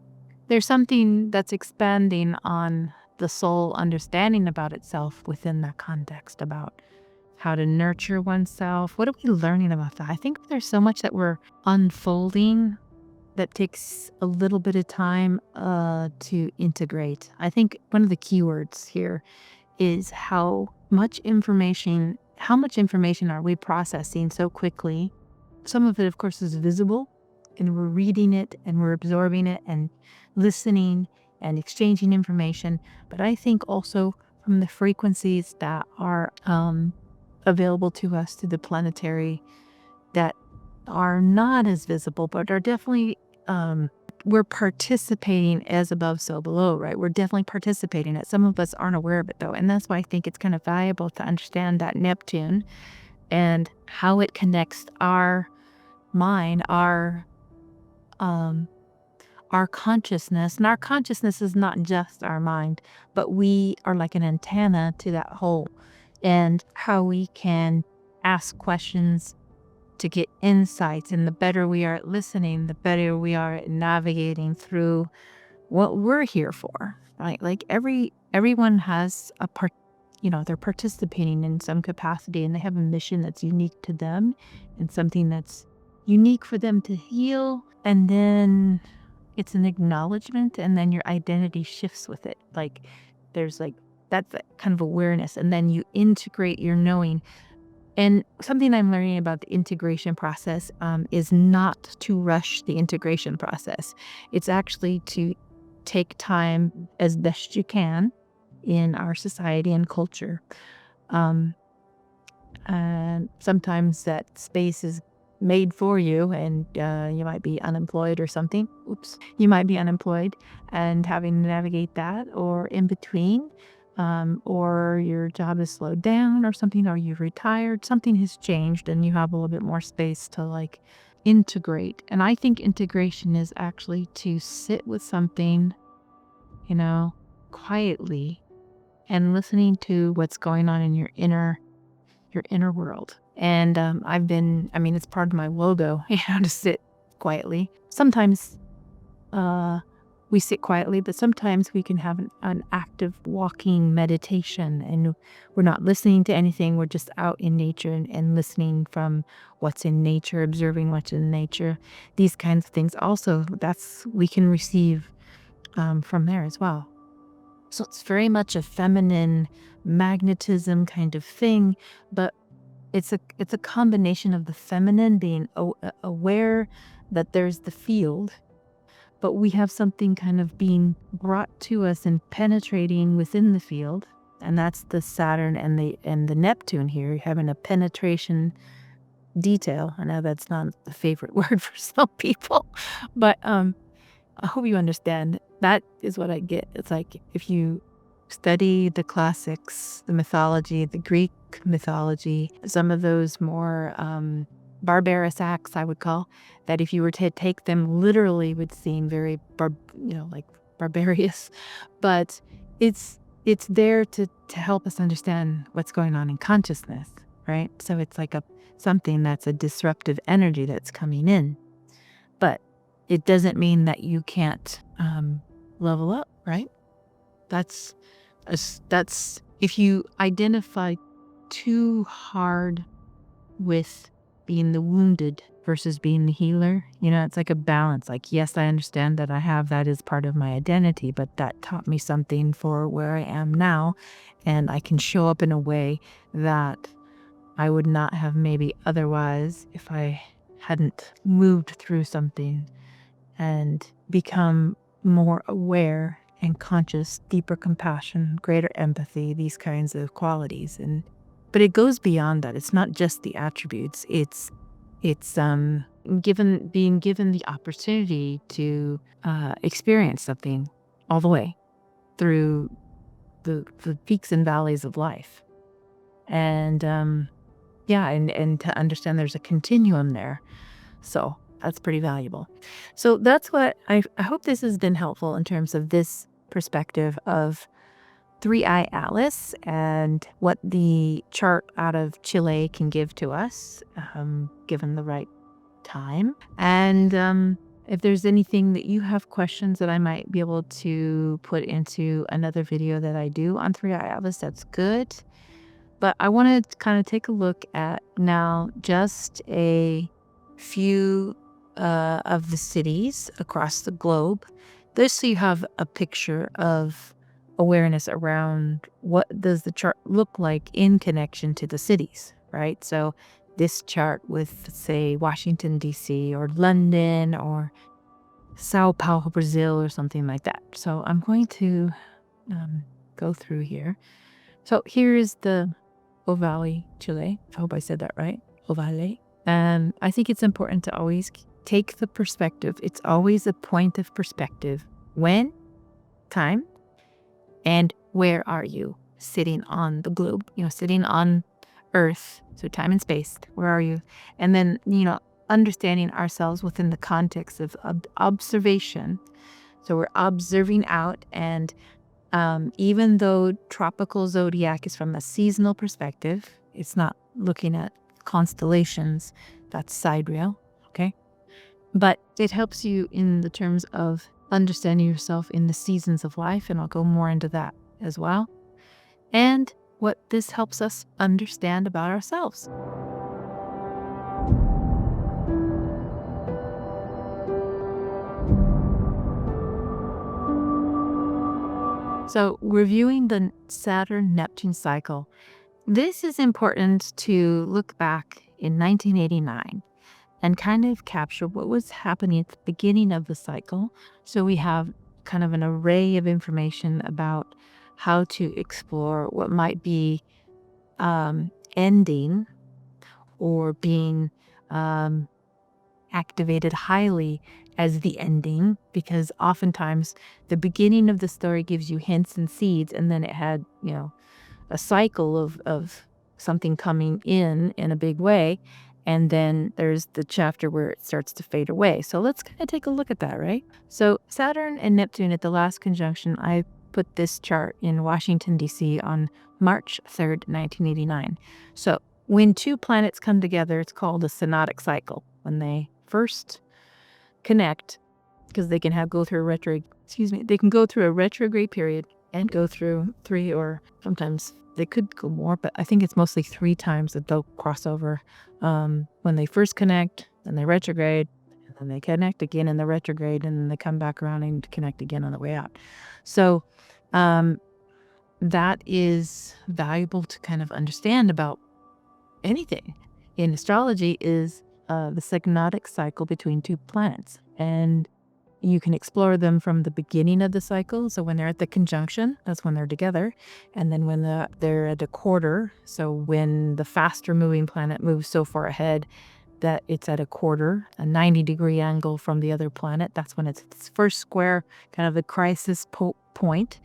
there's something that's expanding on the soul understanding about itself within that context, about how to nurture oneself. What are we learning about that? I think there's so much that we're unfolding that takes a little bit of time to integrate. I think one of the keywords here is how much information are we processing so quickly? Some of it, of course, is visible, and we're reading it and we're absorbing it and listening and exchanging information. But I think also from the frequencies that are available to us through the planetary that are not as visible, but are definitely, we're participating as above, so below, right? We're definitely participating it. Some of us aren't aware of it, though. And that's why I think it's kind of valuable to understand that Neptune and how it connects our mind, our consciousness. And our consciousness is not just our mind, but we are like an antenna to that whole. And how we can ask questions to get insights. And the better we are at listening, the better we are at navigating through what we're here for, right? Like everyone has a part, they're participating in some capacity, and they have a mission that's unique to them and something that's unique for them to heal. And then it's an acknowledgement, and then your identity shifts with it. Like there's like, that's that kind of awareness. And then you integrate your knowing. And something I'm learning about the integration process is not to rush the integration process. It's actually to take time as best you can in our society and culture. And sometimes that space is made for you, and you might be unemployed or something. You might be unemployed and having to navigate that, or in between, or your job is slowed down or something, or you've retired, something has changed and you have a little bit more space to like integrate. And I think integration is actually to sit with something, quietly, and listening to what's going on in your inner world. And it's part of my logo, to sit quietly. Sometimes we sit quietly, but sometimes we can have an active walking meditation, and we're not listening to anything. We're just out in nature and listening from what's in nature, observing what's in nature. These kinds of things also, we can receive from there as well. So it's very much a feminine magnetism kind of thing, but it's a combination of the feminine being aware that there's the field, but we have something kind of being brought to us and penetrating within the field, and that's the Saturn and the Neptune here, having a penetration detail. I know that's not the favorite word for some people, but I hope you understand. That is what I get. It's like if you study the classics, the mythology, the Greek mythology, some of those more barbarous acts, I would call, that if you were to take them literally would seem very like barbarous, but it's there to help us understand what's going on in consciousness, right? So it's like something that's a disruptive energy that's coming in, but it doesn't mean that you can't level up, right? That's if you identify too hard with being the wounded versus being the healer, it's like a balance. Like, yes, I understand that that is part of my identity, but that taught me something for where I am now, and I can show up in a way that I would not have maybe otherwise if I hadn't moved through something and become more aware and conscious, deeper compassion, greater empathy, these kinds of qualities. But it goes beyond that. It's not just the attributes. It's being given the opportunity to experience something all the way through the peaks and valleys of life. And and to understand there's a continuum there. So that's pretty valuable. So that's what I hope this has been helpful in terms of this perspective of 3i Atlas and what the chart out of Chile can give to us, given the right time. And if there's anything that you have questions that I might be able to put into another video that I do on 3i Atlas, that's good. But I want to kind of take a look at now just a few of the cities across the globe. This, so you have a picture of awareness around what does the chart look like in connection to the cities, right? So this chart with, say, Washington, D.C. or London or Sao Paulo, Brazil or something like that. So I'm going to go through here. So here is the Ovale, Chile. I hope I said that right. Ovale. And I think it's important to always take the perspective. It's always a point of perspective. When, time, and where are you sitting on the globe? Sitting on Earth. So time and space. Where are you? And then, understanding ourselves within the context of observation. So we're observing out, and even though tropical zodiac is from a seasonal perspective, it's not looking at constellations. That's sidereal, okay? But it helps you in the terms of understanding yourself in the seasons of life, and I'll go more into that as well, and what this helps us understand about ourselves. So, reviewing the Saturn-Neptune cycle. This is important to look back in 1989 and kind of capture what was happening at the beginning of the cycle. So we have kind of an array of information about how to explore what might be ending or being activated highly as the ending, because oftentimes the beginning of the story gives you hints and seeds, and then it had, a cycle of something coming in a big way, and then there's the chapter where it starts to fade away. So let's kind of take a look at that, right? So Saturn and Neptune at the last conjunction, I put this chart in Washington, D.C. on March 3rd, 1989. So when two planets come together, it's called a synodic cycle. When they first connect, because they can go through a retrograde period and go through 3, or sometimes they could go more, but I think it's mostly 3 times that they'll cross over. When they first connect, then they retrograde, and then they connect again in the retrograde, and then they come back around and connect again on the way out. So that is valuable to kind of understand about anything in astrology, is the synodic cycle between two planets. And you can explore them from the beginning of the cycle. So when they're at the conjunction, that's when they're together. And then when they're at a quarter, so when the faster moving planet moves so far ahead that it's at a quarter, a 90-degree angle from the other planet, that's when it's its first square, kind of the crisis point.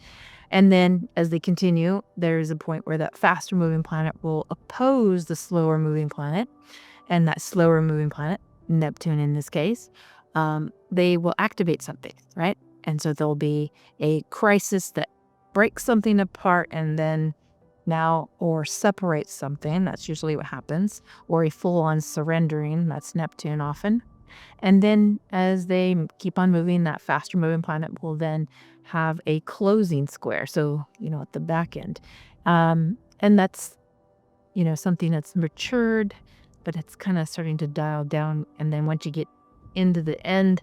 And then as they continue, there's a point where that faster moving planet will oppose the slower moving planet. And that slower moving planet, Neptune in this case, they will activate something, right? And so there'll be a crisis that breaks something apart, and then or separates something. That's usually what happens. Or a full-on surrendering. That's Neptune often. And then as they keep on moving, that faster moving planet will then have a closing square. So, at the back end. And that's, something that's matured, but it's kind of starting to dial down. And then once you get into the end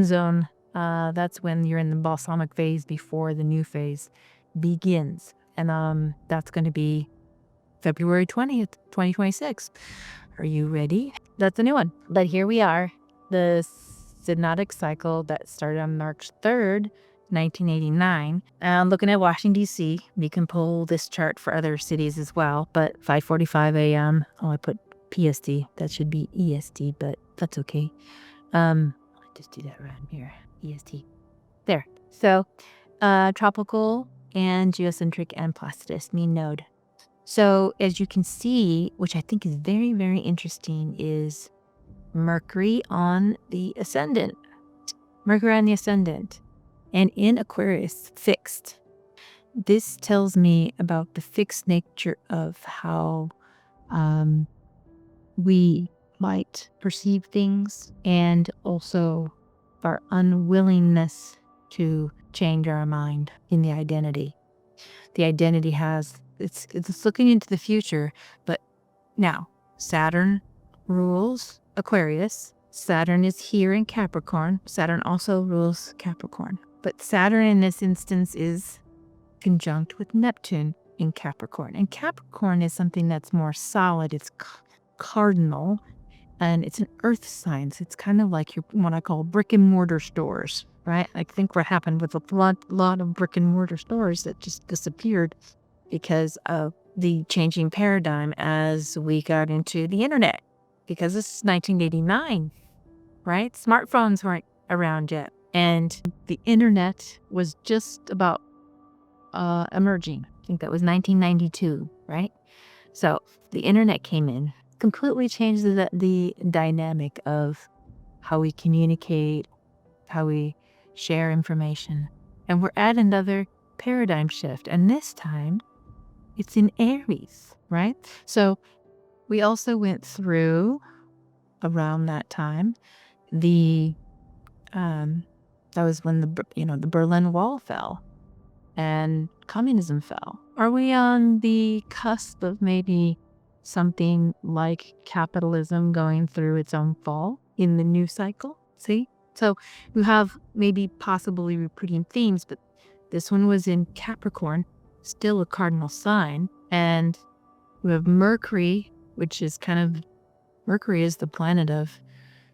zone, that's when you're in the balsamic phase before the new phase begins. And that's going to be February 20th, 2026. Are you ready? That's a new one. But here we are, the synodic cycle that started on March 3rd, 1989. I'm looking at Washington, D.C. We can pull this chart for other cities as well. But 5:45 a.m. Oh, I put PST. That should be EST, but that's okay. I'll just do that around here. EST. There. So, tropical and geocentric and Placidus mean node. So, as you can see, which I think is very, very interesting, is Mercury on the ascendant. And in Aquarius, fixed. This tells me about the fixed nature of how we might perceive things, and also our unwillingness to change our mind in the identity. The identity it's looking into the future, but now Saturn rules Aquarius. Saturn is here in Capricorn. Saturn also rules Capricorn. But Saturn in this instance is conjunct with Neptune in Capricorn. And Capricorn is something that's more solid. It's cardinal, and it's an earth sign. So it's kind of like what I call brick and mortar stores, right? I think what happened with a lot of brick and mortar stores that just disappeared because of the changing paradigm as we got into the internet. Because this is 1989, right? Smartphones weren't around yet. And the internet was just about emerging. I think that was 1992, right? So the internet came in, completely changed the dynamic of how we communicate, how we share information. And we're at another paradigm shift. And this time, it's in Aries, right? So we also went through, around that time, the That was when the Berlin Wall fell and communism fell. Are we on the cusp of maybe something like capitalism going through its own fall in the new cycle? See? So we have maybe possibly repeating themes, but this one was in Capricorn, still a cardinal sign. And we have Mercury, which is Mercury is the planet of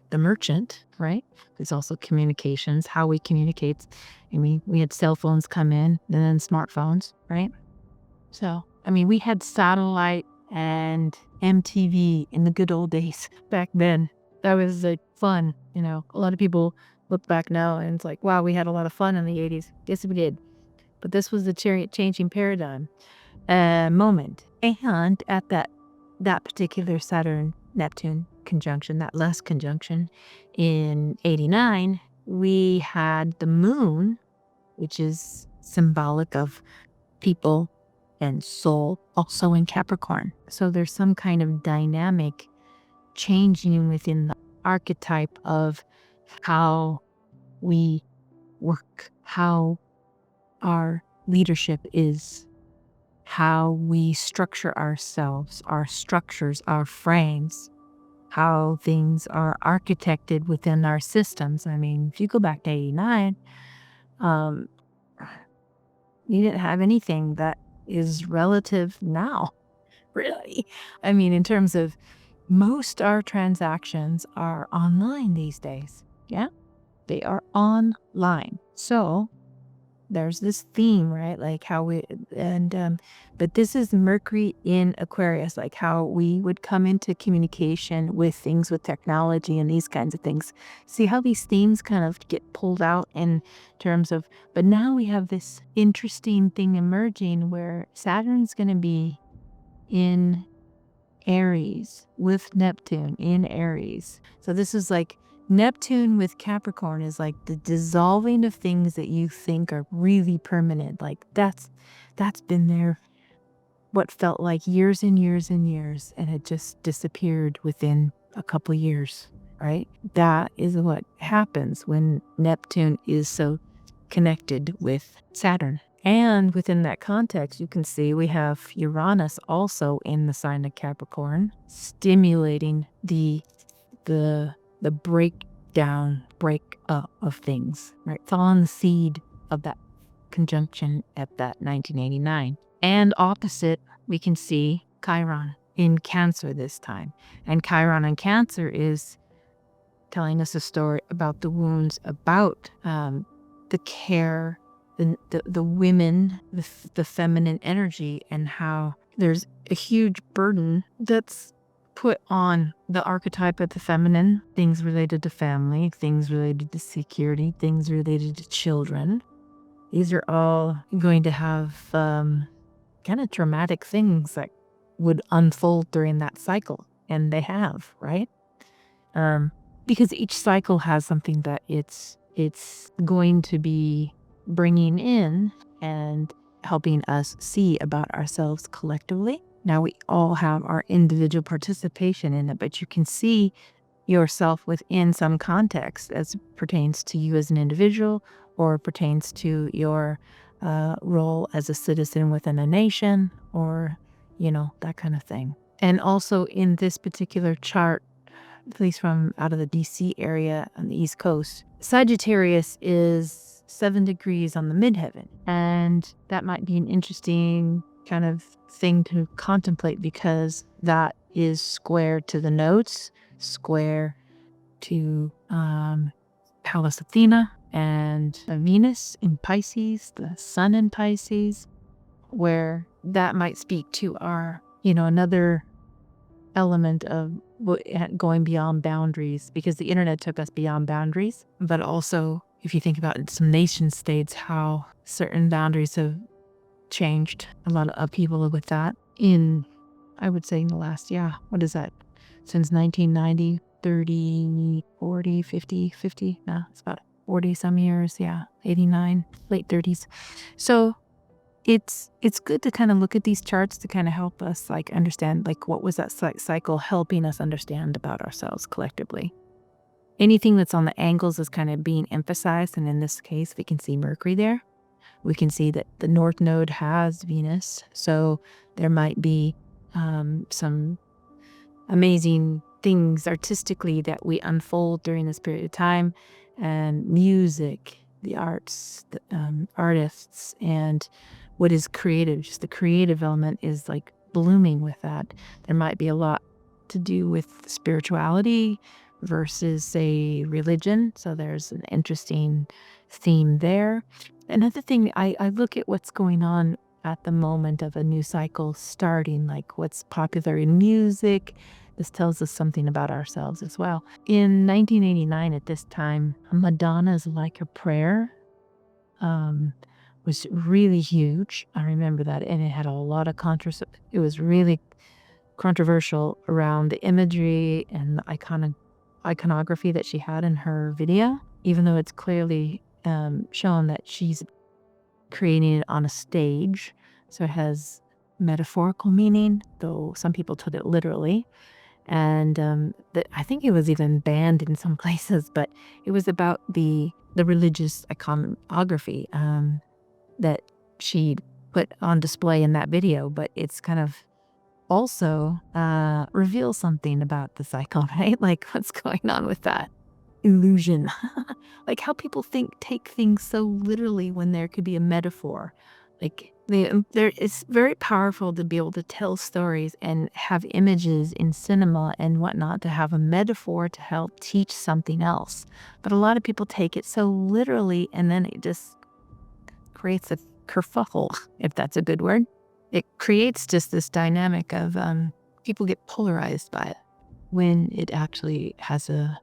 the merchant, right? There's also communications, how we communicate. I mean, we had cell phones come in and then smartphones, right? So, I mean, we had satellite and MTV in the good old days back then. That was fun, A lot of people look back now and it's like, wow, we had a lot of fun in the 80s. Yes, we did. But this was the changing paradigm moment. And at that particular Saturn-Neptune conjunction, that last conjunction in 89, we had the moon, which is symbolic of people and soul, also in Capricorn. So there's some kind of dynamic changing within the archetype of how we work, how our leadership is, how we structure ourselves, our structures, our frames, how things are architected within our systems. I mean, if you go back to 89, you didn't have anything that is relative now, really. I mean, in terms of most our transactions are online these days. Yeah, they are online. So there's this theme, right? Like how but this is Mercury in Aquarius, like how we would come into communication with things, with technology and these kinds of things. See how these themes kind of get pulled out in terms of, but now we have this interesting thing emerging where Saturn's going to be in Aries with Neptune in Aries. So this is like Neptune with Capricorn is like the dissolving of things that you think are really permanent. Like that's been there what felt like years and years and years, and it just disappeared within a couple of years, right? That is what happens when Neptune is so connected with Saturn. And within that context, you can see we have Uranus also in the sign of Capricorn, stimulating the break up of things, right? It's all on the seed of that conjunction at that 1989. And opposite, we can see Chiron in Cancer this time. And Chiron in Cancer is telling us a story about the wounds, about the care, the women, the feminine energy, and how there's a huge burden that's put on the archetype of the feminine, things related to family, things related to security, things related to children. These are all going to have kind of traumatic things that would unfold during that cycle. And they have, right? Because each cycle has something that it's going to be bringing in and helping us see about ourselves collectively. Now we all have our individual participation in it, but you can see yourself within some context as pertains to you as an individual or pertains to your role as a citizen within a nation or, that kind of thing. And also in this particular chart, at least from out of the DC area on the East Coast, Sagittarius is 7 degrees on the midheaven. And that might be an interesting kind of thing to contemplate because that is square to the nodes, square to Pallas Athena and Venus in Pisces, the Sun in Pisces, where that might speak to our, another element of going beyond boundaries, because the internet took us beyond boundaries. But also, if you think about some nation states, how certain boundaries have changed. A lot of upheaval with that I would say in the last, what is that? Since 1990, 30, 40, 50, no, it's about 40 some years. 89, late 30s. So it's good to kind of look at these charts to kind of help us understand what was that cycle helping us understand about ourselves collectively. anything that's on the angles is kind of being emphasized. And in this case, we can see Mercury there. We can see that the North Node has Venus. So there might be some amazing things artistically that we unfold during this period of time, and music, the arts, the artists, and what is creative. Just the creative element is like blooming with that. There might be a lot to do with spirituality versus, say, religion. So there's an interesting theme there. Another thing, I look at what's going on at the moment of a new cycle starting, like what's popular in music. This tells us something about ourselves as well. In 1989, at this time, Madonna's Like a Prayer was really huge. I remember that, and it had a lot of controversy. It was really controversial around the imagery and the iconography that she had in her video, even though it's clearly shown that she's creating it on a stage. So it has metaphorical meaning, though some people took it literally. And I think it was even banned in some places, but it was about the religious iconography that she put on display in that video. But it's kind of also reveals something about the cycle, right? Like what's going on with that illusion. Like how people take things so literally when there could be a metaphor. Like it's very powerful to be able to tell stories and have images in cinema and whatnot, to have a metaphor to help teach something else. But a lot of people take it so literally, and then it just creates a kerfuffle, if that's a good word. It creates just this dynamic of people get polarized by it when it actually has a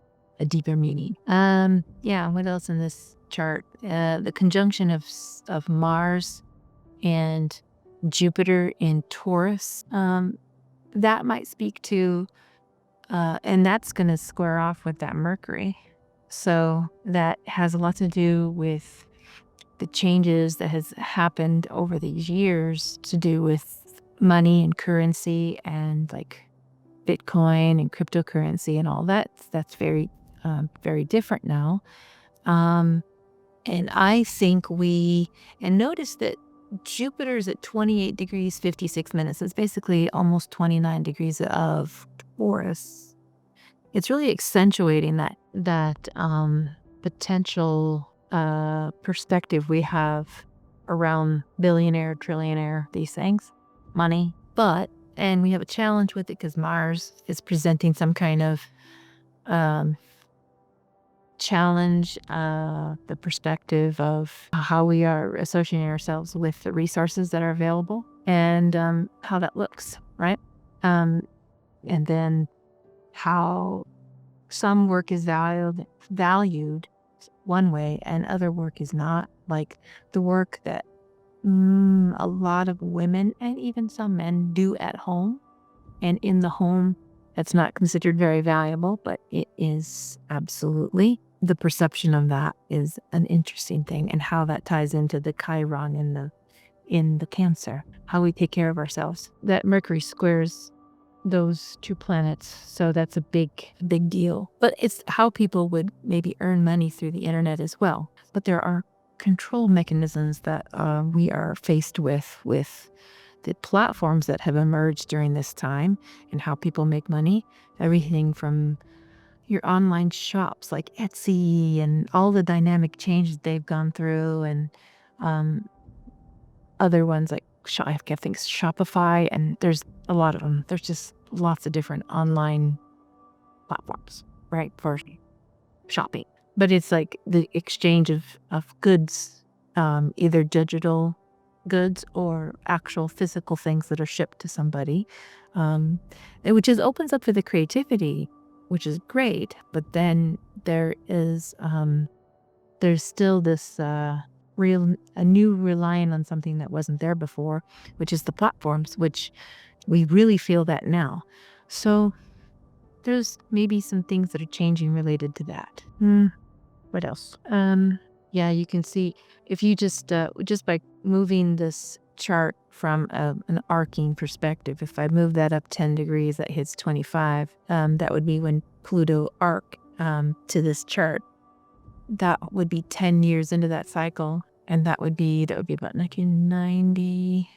deeper meaning. Yeah, what else in this chart? The conjunction of Mars and Jupiter in Taurus. That might speak to, and that's going to square off with that Mercury. So that has a lot to do with the changes that has happened over these years to do with money and currency and like Bitcoin and cryptocurrency and all that. That's very, very different now. And I think and notice that Jupiter's at 28 degrees, 56 minutes. It's basically almost 29 degrees of Taurus. It's really accentuating that potential perspective we have around billionaire, trillionaire, these things, money. And we have a challenge with it because Mars is presenting some kind of challenge, the perspective of how we are associating ourselves with the resources that are available and how that looks, right? And then how some work is valued one way and other work is not. Like the work that a lot of women and even some men do at home and in the home, that's not considered very valuable, but it is absolutely. The perception of that is an interesting thing, and how that ties into the Chiron in the Cancer, how we take care of ourselves. That Mercury squares those two planets, so that's a big deal. But it's how people would maybe earn money through the internet as well. But there are control mechanisms that we are faced with the platforms that have emerged during this time and how people make money. Everything from your online shops like Etsy and all the dynamic changes they've gone through, and other ones like I think Shopify, and there's a lot of them. There's just lots of different online platforms, right, for shopping. But it's like the exchange of goods, either digital goods or actual physical things that are shipped to somebody, which opens up for the creativity, which is great. But then there's still this a new relying on something that wasn't there before, which is the platforms, which we really feel that now. So there's maybe some things that are changing related to that. What else? Yeah, you can see if you just by moving this chart from an arcing perspective, if I move that up 10 degrees, that hits 25. That would be when Pluto arc to this chart, that would be 10 years into that cycle. And that would be about 1990.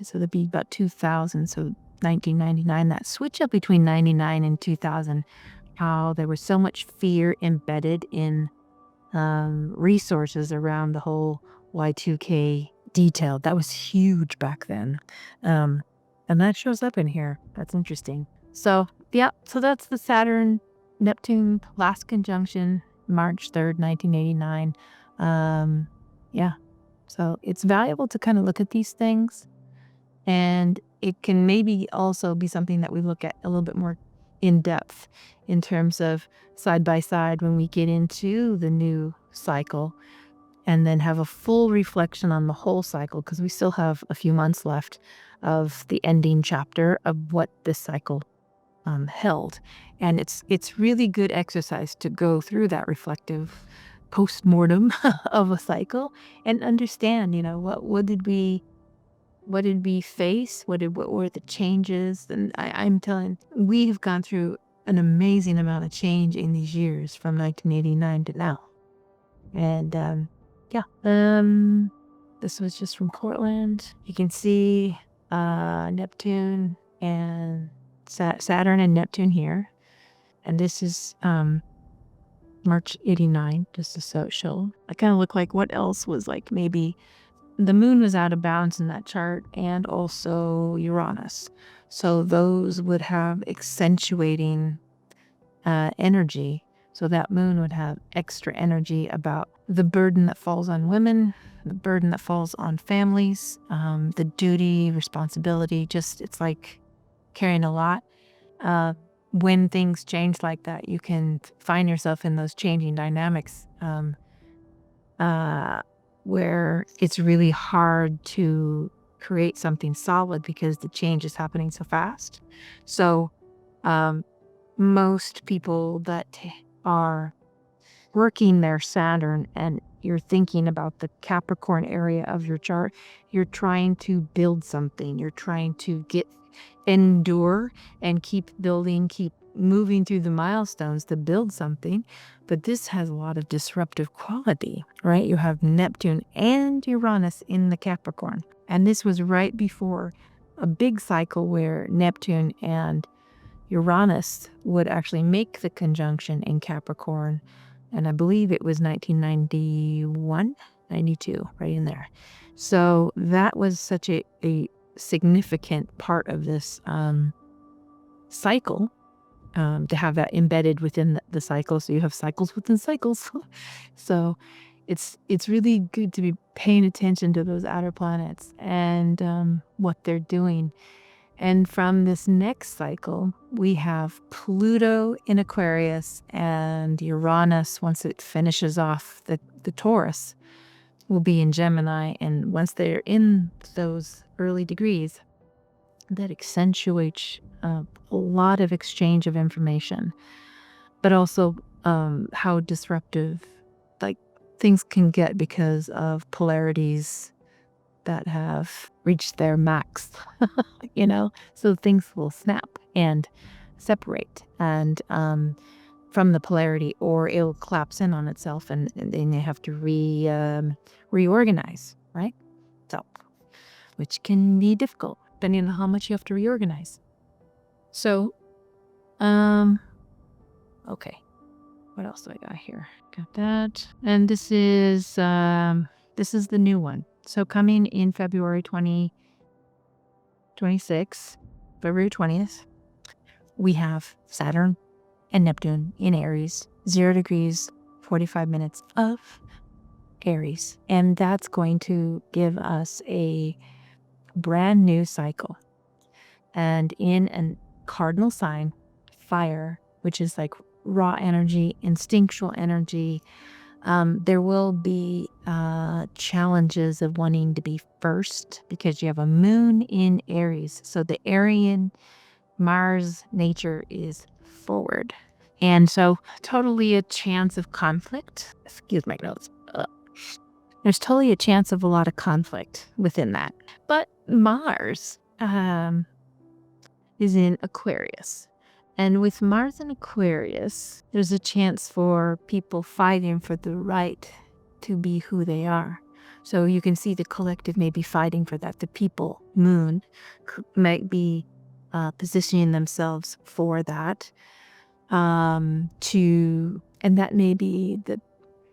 So that'd be about 2000. So 1999, that switch up between 99 and 2000, how there was so much fear embedded in resources around the whole Y2K detail. That was huge back then. And that shows up in here. That's interesting. So, yeah, so that's the Saturn Neptune last conjunction, March 3rd, 1989. Yeah, so it's valuable to kind of look at these things, and it can maybe also be something that we look at a little bit more in depth in terms of side by side when we get into the new cycle, and then have a full reflection on the whole cycle, because we still have a few months left of the ending chapter of what this cycle held. And it's really good exercise to go through that reflective post-mortem of a cycle and understand, what did we face? What were the changes? And I'm telling, we have gone through an amazing amount of change in these years from 1989 to now. And this was just from Portland. You can see Neptune and Saturn and Neptune here. And this is March 89, just to show. I kind of look like what else was like, maybe the moon was out of bounds in that chart, and also Uranus. So those would have accentuating energy. So that moon would have extra energy about the burden that falls on women, the burden that falls on families, the duty, responsibility, it's like carrying a lot. When things change like that, you can find yourself in those changing dynamics where it's really hard to create something solid because the change is happening so fast. So most people that are working their Saturn and you're thinking about the Capricorn area of your chart, you're trying to build something. You're trying to endure and keep building, keep moving through the milestones to build something. But this has a lot of disruptive quality, right? You have Neptune and Uranus in the Capricorn. And this was right before a big cycle where Neptune and Uranus would actually make the conjunction in Capricorn. And I believe it was 1991, 92, right in there. So that was such a significant part of this cycle, to have that embedded within the cycle. So you have cycles within cycles. So it's really good to be paying attention to those outer planets and what they're doing. And from this next cycle, we have Pluto in Aquarius and Uranus, once it finishes off the Taurus, will be in Gemini. And once they're in those early degrees, that accentuates a lot of exchange of information, but also how disruptive things can get because of polarities that have reached their max, so things will snap and separate and from the polarity, or it'll collapse in on itself and then you have to reorganize, right? So, which can be difficult depending on how much you have to reorganize. So, okay, what else do I got here? Got that, and this is the new one. So coming in February 2026, February 20th, we have Saturn and Neptune in Aries, 0 degrees, 45 minutes of Aries. And that's going to give us a brand new cycle. And in a cardinal sign, fire, which is like raw energy, instinctual energy, there will be challenges of wanting to be first because you have a moon in Aries. So the Aryan Mars nature is forward. And so totally a chance of conflict. Excuse my notes. There's totally a chance of a lot of conflict within that. But Mars is in Aquarius. And with Mars in Aquarius, there's a chance for people fighting for the right to be who they are. So you can see the collective may be fighting for that. The people, moon, might be positioning themselves for that. And that may be the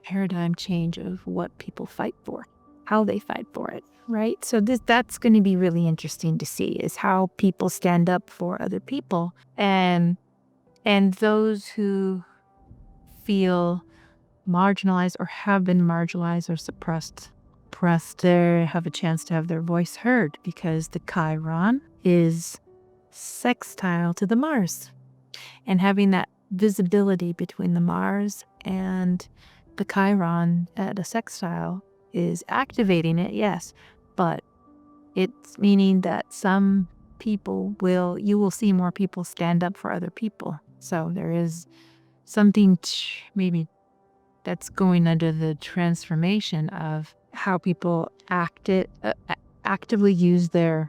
paradigm change of what people fight for, how they fight for it, right? So that's going to be really interesting to see, is how people stand up for other people, and those who feel marginalized or have been marginalized or suppressed, they have a chance to have their voice heard, because the Chiron is sextile to the Mars. And having that visibility between the Mars and the Chiron at a sextile is activating it, yes, but it's meaning that some people you will see more people stand up for other people. So there is something maybe that's going under the transformation of how people actively use the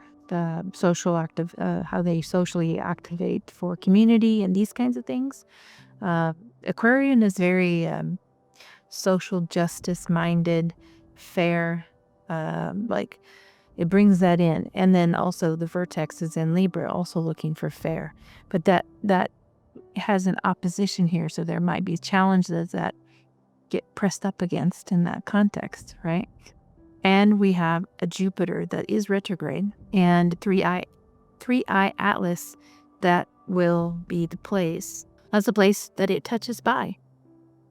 social how they socially activate for community and these kinds of things. Aquarian is very social justice minded, fair, like it brings that in. And then also the vertex is in Libra, also looking for fair, but that has an opposition here. So there might be challenges that get pressed up against in that context, right? And we have a Jupiter that is retrograde, and 3i Atlas that will be the place. That's the place that it touches by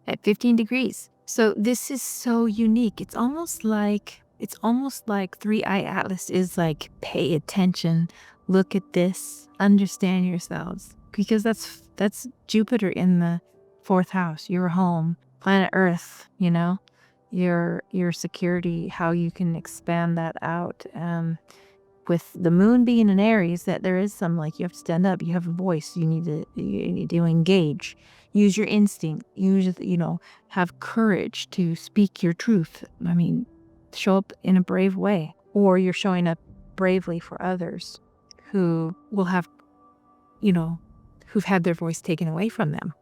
at 15 degrees. So this is so unique. It's almost like 3i Atlas is like, pay attention, look at this, understand yourselves, because that's Jupiter in the 4th house, your home, planet Earth, your security, how you can expand that out. With the moon being in Aries, that there is some, like, you have to stand up, you have a voice, you need to engage, use your instinct, have courage to speak your truth. I mean, show up in a brave way, or you're showing up bravely for others who will have, who've had their voice taken away from them,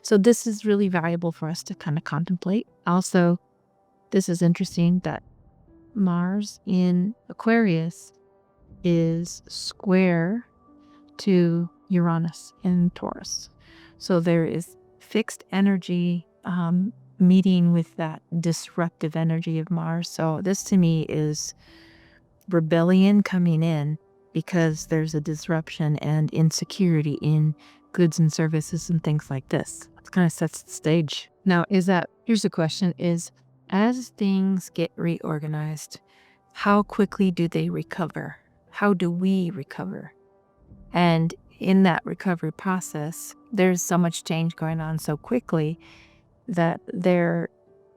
So this is really valuable for us to kind of contemplate. Also, this is interesting that Mars in Aquarius is square to Uranus in Taurus. So there is fixed energy meeting with that disruptive energy of Mars. So this to me is rebellion coming in, because there's a disruption and insecurity in goods and services and things like this. It kind of sets the stage. Now, here's the question is, as things get reorganized, how quickly do they recover? How do we recover? And in that recovery process, there's so much change going on so quickly that there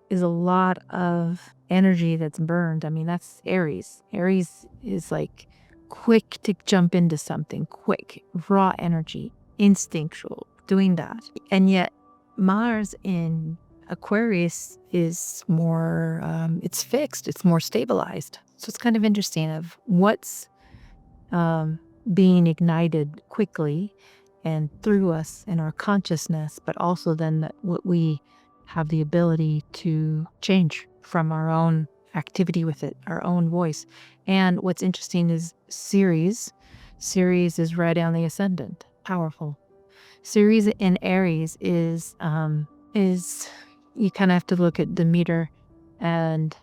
is a lot of energy that's burned. I mean, that's Aries. Aries is like quick to jump into something, quick, raw energy, instinctual, doing that. And yet Mars in Aquarius is more, it's fixed, it's more stabilized. So it's kind of interesting of what's being ignited quickly and through us in our consciousness, but also then that what we have the ability to change from our own activity with it, our own voice. And what's interesting is Ceres is right on the ascendant, powerful. Ceres in Aries is you kind of have to look at Demeter and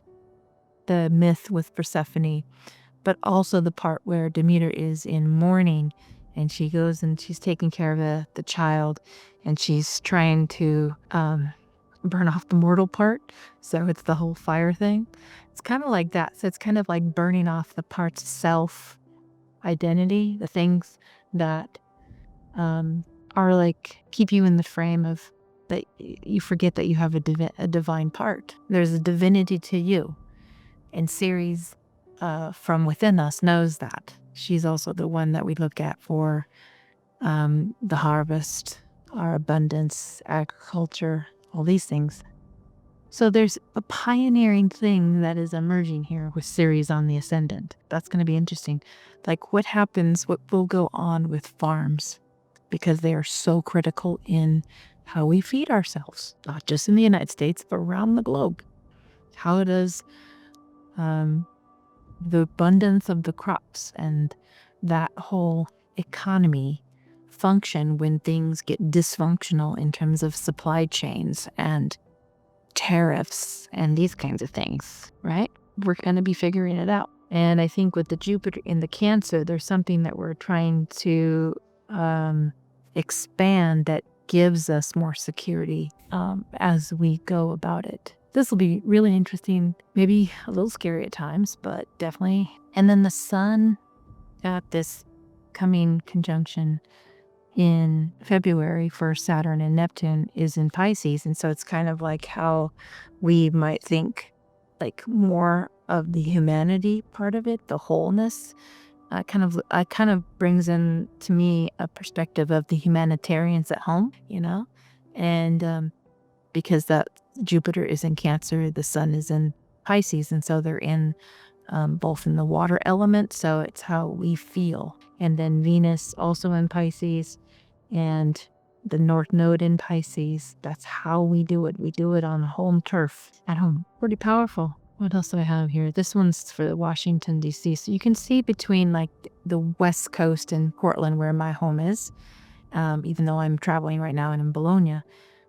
the myth with Persephone, but also the part where Demeter is in mourning, and she goes and she's taking care of the child, and she's trying to burn off the mortal part. So it's the whole fire thing. It's kind of like that. So it's kind of like burning off the parts of self identity, the things that are like keep you in the frame of that you forget that you have a divine part. There's a divinity to you. And Ceres from within us knows that. She's also the one that we look at for the harvest, our abundance, agriculture, all these things. So there's a pioneering thing that is emerging here with Ceres on the ascendant. That's going to be interesting. Like what will go on with farms because they are so critical in how we feed ourselves, not just in the United States, but around the globe. How does the abundance of the crops and that whole economy function when things get dysfunctional in terms of supply chains and tariffs and these kinds of things, right? We're going to be figuring it out. And I think with the Jupiter in the Cancer, there's something that we're trying to expand that gives us more security as we go about it. This will be really interesting, maybe a little scary at times, but definitely. And then the Sun at this coming conjunction in February for Saturn and Neptune is in Pisces. And so it's kind of like how we might think like more of the humanity part of it, the wholeness. Kind of brings in to me a perspective of the humanitarians at home, and because that Jupiter is in Cancer, the Sun is in Pisces, and so they're in both in the water element, so it's how we feel. And then Venus also in Pisces, and the North Node in Pisces. That's how we do it. We do it on home turf at home. Pretty powerful. What else do I have here? This one's for Washington, D.C. So you can see between like the West Coast and Portland where my home is, even though I'm traveling right now and in Bologna,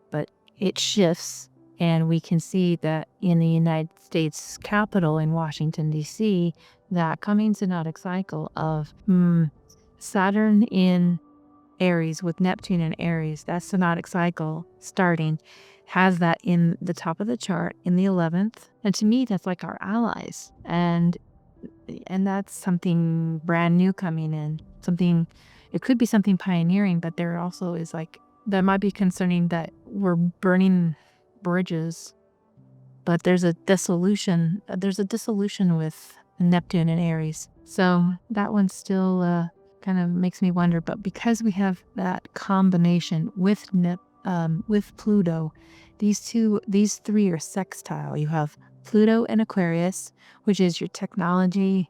but it shifts. And we can see that in the United States capital in Washington, D.C., that coming synodic cycle of Saturn in Aries with Neptune in Aries, that synodic cycle starting, has that in the top of the chart in the 11th. And to me, that's like our allies. And that's something brand new coming in. It could be something pioneering, but there also is like, that might be concerning that we're burning bridges, but there's a dissolution with Neptune and Aries. So that one still kind of makes me wonder, but because we have that combination with Pluto, these three are sextile. You have Pluto and Aquarius, which is your technology,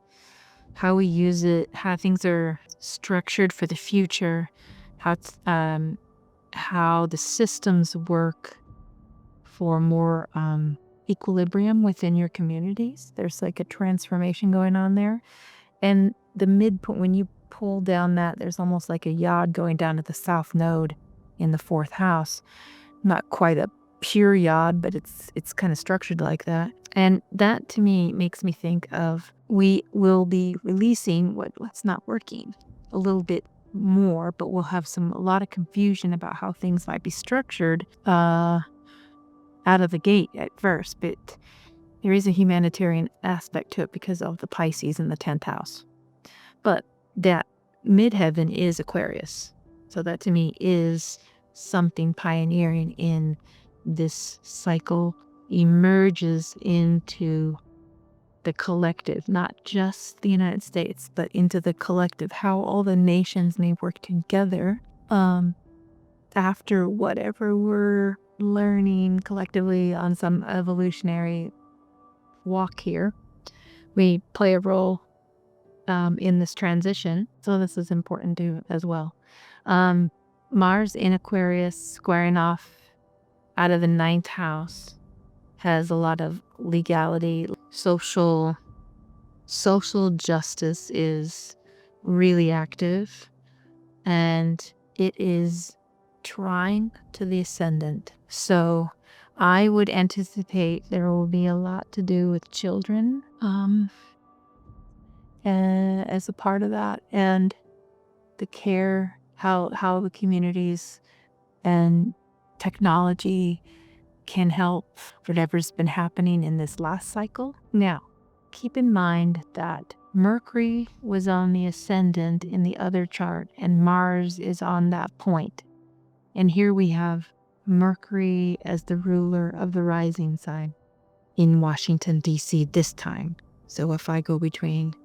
how we use it, how things are structured for the future, how the systems work for more equilibrium within your communities. There's like a transformation going on there. And the midpoint, when you pull down that, there's almost like a yod going down to the South Node in the 4th house. Not quite a pure yod, but it's kind of structured like that. And that to me makes me think of we will be releasing what's not working a little bit more, but we'll have a lot of confusion about how things might be structured out of the gate at first, but there is a humanitarian aspect to it because of the Pisces in the 10th house. But that midheaven is Aquarius. So that to me is something pioneering in this cycle, emerges into the collective, not just the United States, but into the collective, how all the nations may work together after whatever we're learning collectively on some evolutionary walk here. We play a role in this transition, so this is important too as well. Mars in Aquarius squaring off out of the 9th house has a lot of legality. Social justice is really active, and it is trine to the ascendant. So I would anticipate there will be a lot to do with children as a part of that, and the care, how the communities and technology can help whatever's been happening in this last cycle. Now, keep in mind that Mercury was on the ascendant in the other chart, and Mars is on that point. And here we have Mercury as the ruler of the rising sign in Washington, D.C. this time. So if I go between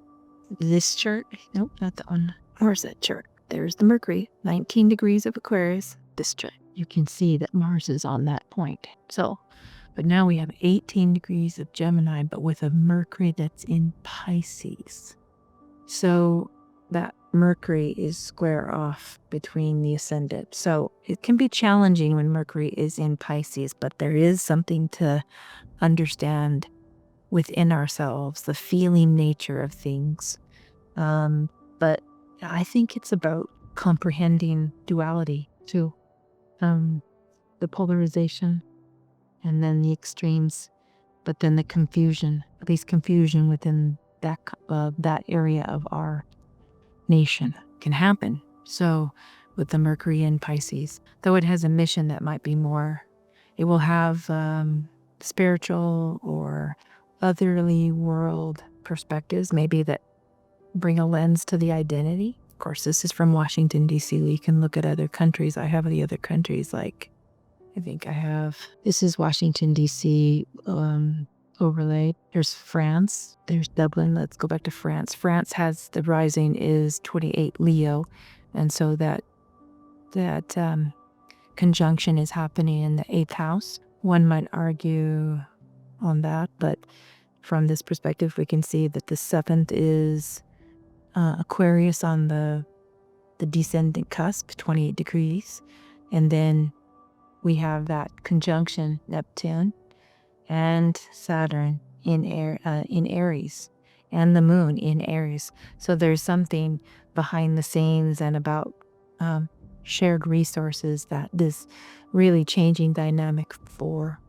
this chart, nope, not that one. Where's that chart? There's the Mercury, 19 degrees of Aquarius, this chart. You can see that Mars is on that point. So, but now we have 18 degrees of Gemini, but with a Mercury that's in Pisces. So that Mercury is square off between the ascendant. So it can be challenging when Mercury is in Pisces, but there is something to understand within ourselves, the feeling nature of things. But I think it's about comprehending duality too, the polarization and then the extremes, but then the confusion, at least confusion within that area of our nation can happen. So with the Mercury in Pisces, though it has a mission that might be more, it will have spiritual or otherly world perspectives, maybe that bring a lens to the identity. Of course, this is from Washington, D.C. You can look at other countries. I have the other countries, like this is Washington, D.C. Overlaid. There's France. There's Dublin. Let's go back to France. France has the rising is 28 Leo. And so that conjunction is happening in the 8th house. One might argue on that, but from this perspective, we can see that the 7th is Aquarius on the descendant cusp, 28 degrees. And then we have that conjunction, Neptune and Saturn in Aries, and the moon in Aries. So there's something behind the scenes and about shared resources that is really changing dynamic for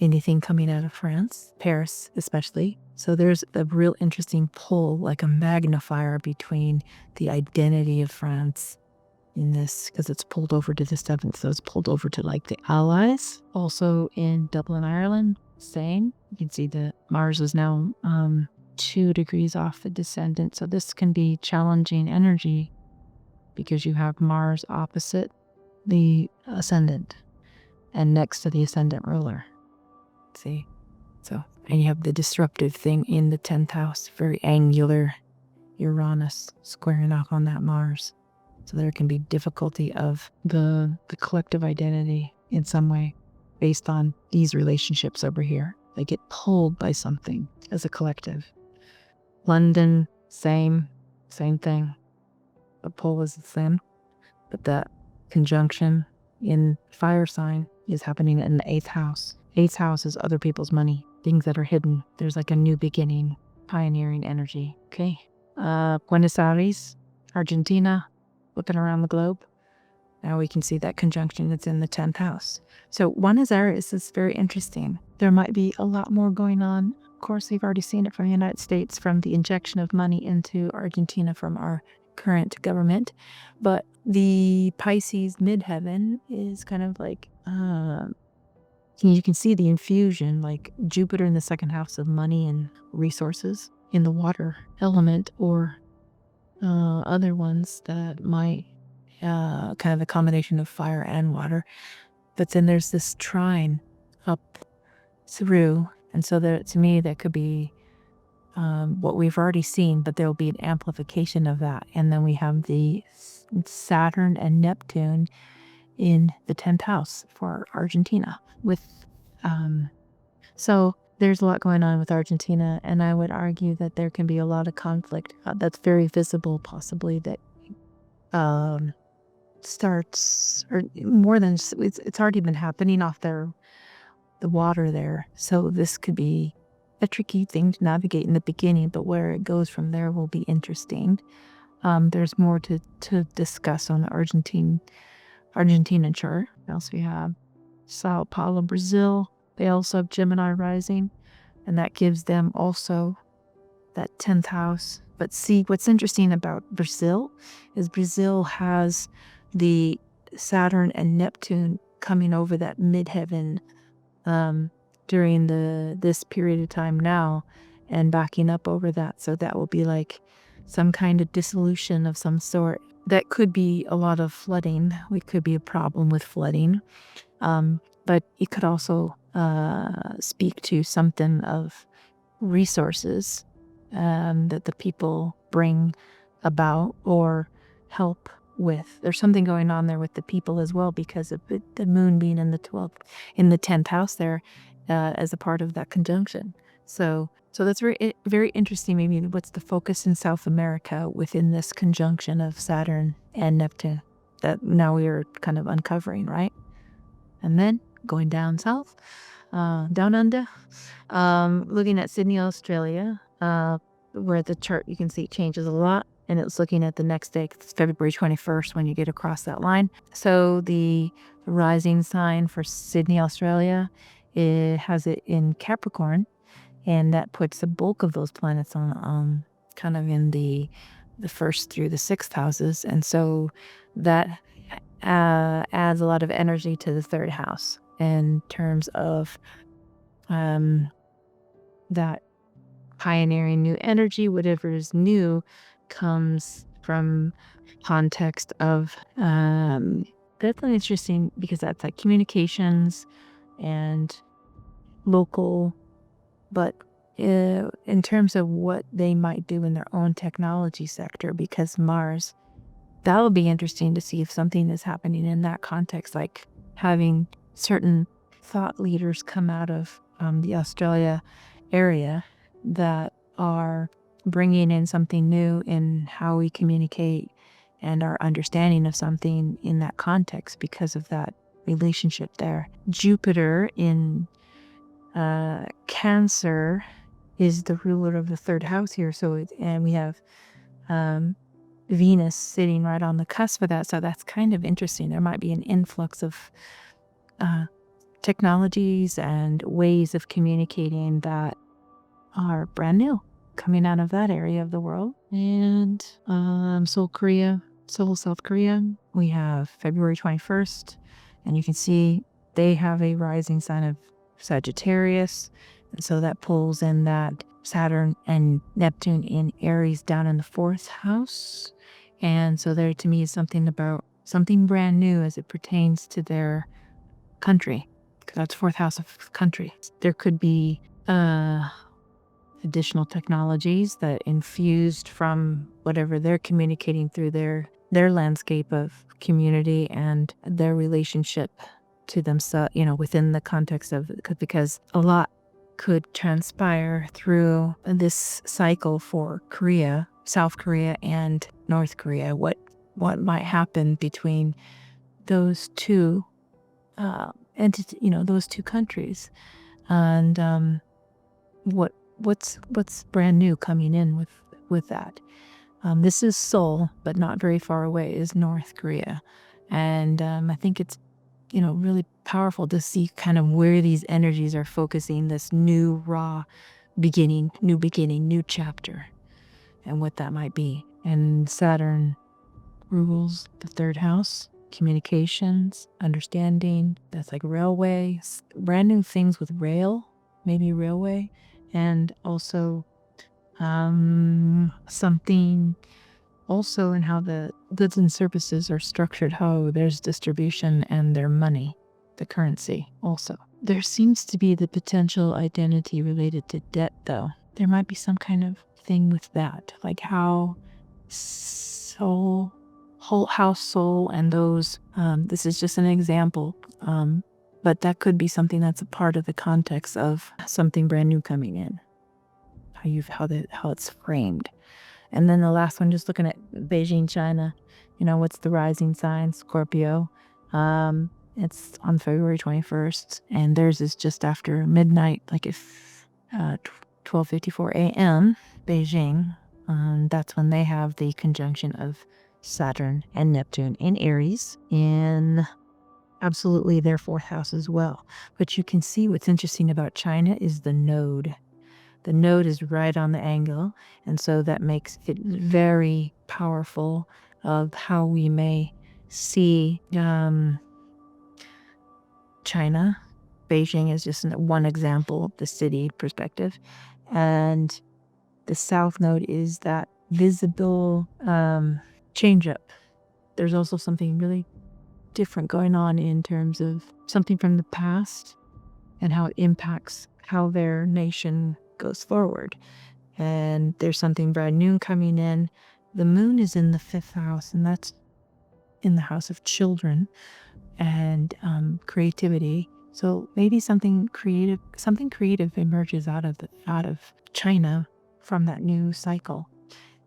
anything coming out of France, Paris especially. So there's a real interesting pull, like a magnifier between the identity of France in this, because it's pulled over to the 7th, so it's pulled over to like the Allies. Also in Dublin, Ireland, same. You can see that Mars is now 2 degrees off the descendant, so this can be challenging energy because you have Mars opposite the ascendant and next to the ascendant ruler. See? So, and you have the disruptive thing in the 10th house, very angular Uranus squaring off on that Mars. So there can be difficulty of the collective identity in some way based on these relationships over here. They get pulled by something as a collective. London, same thing. The pull is the same, but that conjunction in fire sign is happening in the 8th house. 8th house is other people's money, things that are hidden. There's like a new beginning, pioneering energy. Okay. Buenos Aires, Argentina, looking around the globe. Now we can see that conjunction that's in the 10th house. So Buenos Aires is very interesting. There might be a lot more going on. Of course, we've already seen it from the United States, from the injection of money into Argentina from our current government. But the Pisces midheaven is kind of like, you can see the infusion, like Jupiter in the 2nd house of money and resources in the water element, or other ones that might kind of a combination of fire and water. But then there's this trine up through, and so there, to me, that could be what we've already seen, but there will be an amplification of that. And then we have the Saturn and Neptune in the 10th house for Argentina. So there's a lot going on with Argentina, and I would argue that there can be a lot of conflict that's very visible, possibly, that starts, or more than, it's already been happening off the water there. So this could be a tricky thing to navigate in the beginning, but where it goes from there will be interesting. There's more to discuss on the Argentina chart. What else we have? Sao Paulo, Brazil. They also have Gemini rising, and that gives them also that 10th house. But see, what's interesting about Brazil is Brazil has the Saturn and Neptune coming over that midheaven during this period of time now, and backing up over that. So that will be like some kind of dissolution of some sort. That could be a lot of flooding. We could be a problem with flooding. But it could also speak to something of resources that the people bring about or help with. There's something going on there with the people as well, because of the moon being in the 10th house there as a part of that conjunction. So that's very interesting. Maybe what's the focus in South America within this conjunction of Saturn and Neptune that now we are kind of uncovering, right? And then going down south, down under, looking at Sydney, Australia, where the chart you can see changes a lot. And it's looking at the next day, it's February 21st when you get across that line. So the rising sign for Sydney, Australia, it has it in Capricorn. And that puts the bulk of those planets on kind of in the first through the sixth houses. And so that adds a lot of energy to the third house in terms of that pioneering new energy. Whatever is new comes from context of that's interesting because that's like communications and local. But in terms of what they might do in their own technology sector, because Mars, that will be interesting to see if something is happening in that context, like having certain thought leaders come out of the Australia area that are bringing in something new in how we communicate and our understanding of something in that context because of that relationship there. Jupiter in Cancer is the ruler of the third house here. And we have Venus sitting right on the cusp of that. So that's kind of interesting. There might be an influx of technologies and ways of communicating that are brand new coming out of that area of the world. And South Korea, we have February 21st. And you can see they have a rising sign of Sagittarius, and so that pulls in that Saturn and Neptune in Aries down in the fourth house. And so there to me is something about something brand new as it pertains to their country, because that's fourth house of country. There could be additional technologies that infused from whatever they're communicating through their landscape of community and their relationship to themselves, within the context of, because a lot could transpire through this cycle for Korea, South Korea and North Korea. What might happen between those two those two countries, and what's brand new coming in with that. This is Seoul, but not very far away is North Korea, and I think it's really powerful to see kind of where these energies are focusing this new raw beginning, new chapter, and what that might be. And Saturn rules the third house, communications, understanding. That's like railway, brand new things with maybe railway, and also something also in how the goods and services are structured, how there's distribution and their money, the currency also. There seems to be the potential identity related to debt, though. There might be some kind of thing with that, like how soul and those, this is just an example, but that could be something that's a part of the context of something brand new coming in, how it's framed. And then the last one, just looking at Beijing, China, what's the rising sign? Scorpio. It's on February 21st, and theirs is just after midnight, like if 12:54 a.m. Beijing. That's when they have the conjunction of Saturn and Neptune in Aries, in absolutely their fourth house as well. But you can see what's interesting about China is the node. The node is right on the angle, and so that makes it very powerful of how we may see China. Beijing is just one example of the city perspective, and the south node is that visible change up. There's also something really different going on in terms of something from the past and how it impacts how their nation goes forward. And there's something brand new coming in. The moon is in the fifth house, and that's in the house of children and creativity. So maybe something creative emerges out of China from that new cycle.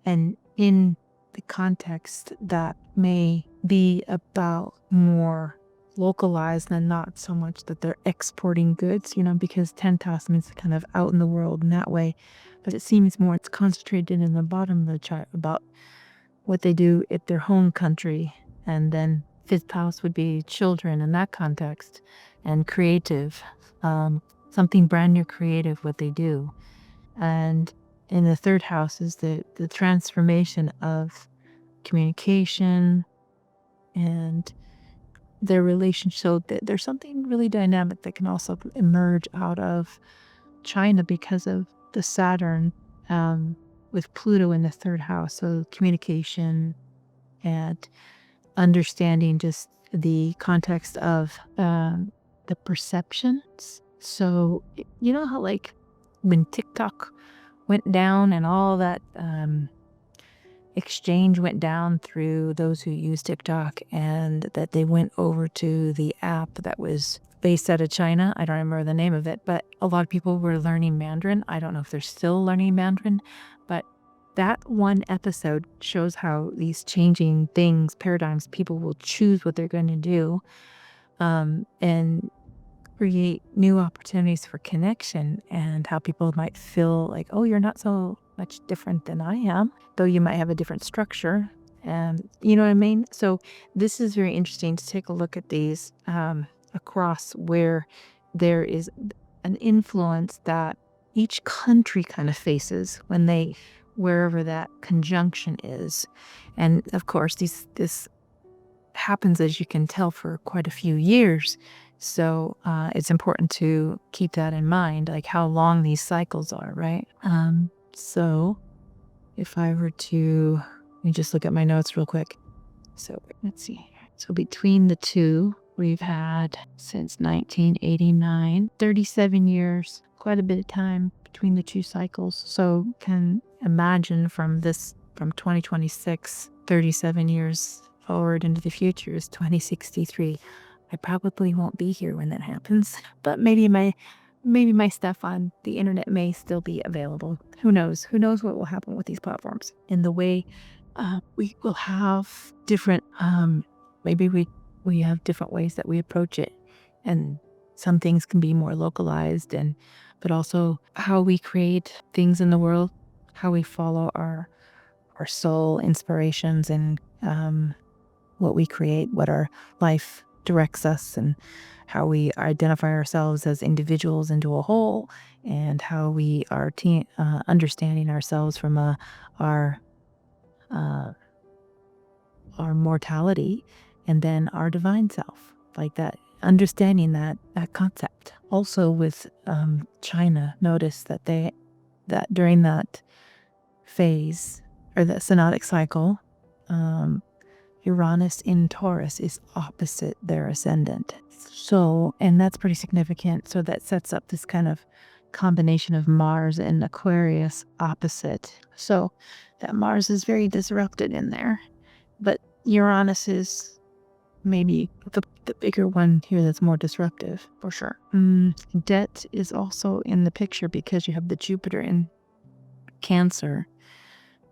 And in the context that may be about more localized and not so much that they're exporting goods, because 10 means kind of out in the world in that way. But it seems more it's concentrated in the bottom of the chart about what they do at their home country. And then 5th house would be children in that context and creative, something brand new creative, what they do. And in the 3rd house is the transformation of communication and their relationship. So there's something really dynamic that can also emerge out of China because of the Saturn with Pluto in the 3rd house. So communication and understanding just the context of the perceptions. So you know how like when TikTok went down and all that exchange went down through those who use TikTok, and that they went over to the app that was based out of China. I don't remember the name of it, but a lot of people were learning Mandarin. I don't know if they're still learning Mandarin, but that one episode shows how these changing things, paradigms, people will choose what they're going to do and create new opportunities for connection, and how people might feel like, oh, you're not so much different than I am, though you might have a different structure. And you know what I mean? So this is very interesting to take a look at these across where there is an influence that each country kind of faces wherever that conjunction is. And of course, this happens, as you can tell, for quite a few years. So it's important to keep that in mind, like how long these cycles are, right? So if I were to, let me just look at my notes real quick. So let's see. So between the two, we've had since 1989, 37 years, quite a bit of time between the two cycles. So can imagine from 2026, 37 years forward into the future is 2063. I probably won't be here when that happens, but maybe my stuff on the internet may still be available. Who knows? Who knows what will happen with these platforms in the way we will have different, maybe we have different ways that we approach it, and some things can be more localized, but also how we create things in the world, how we follow our soul inspirations, and what we create, what our life directs us, and how we identify ourselves as individuals into a whole, and how we are understanding ourselves from our mortality, and then our divine self, like that, understanding that concept. Also with China, notice that during that phase or that synodic cycle, Uranus in Taurus is opposite their ascendant. So, and that's pretty significant. So that sets up this kind of combination of Mars and Aquarius opposite. So that Mars is very disrupted in there. But Uranus is maybe the bigger one here that's more disruptive, for sure. Debt is also in the picture because you have the Jupiter in Cancer.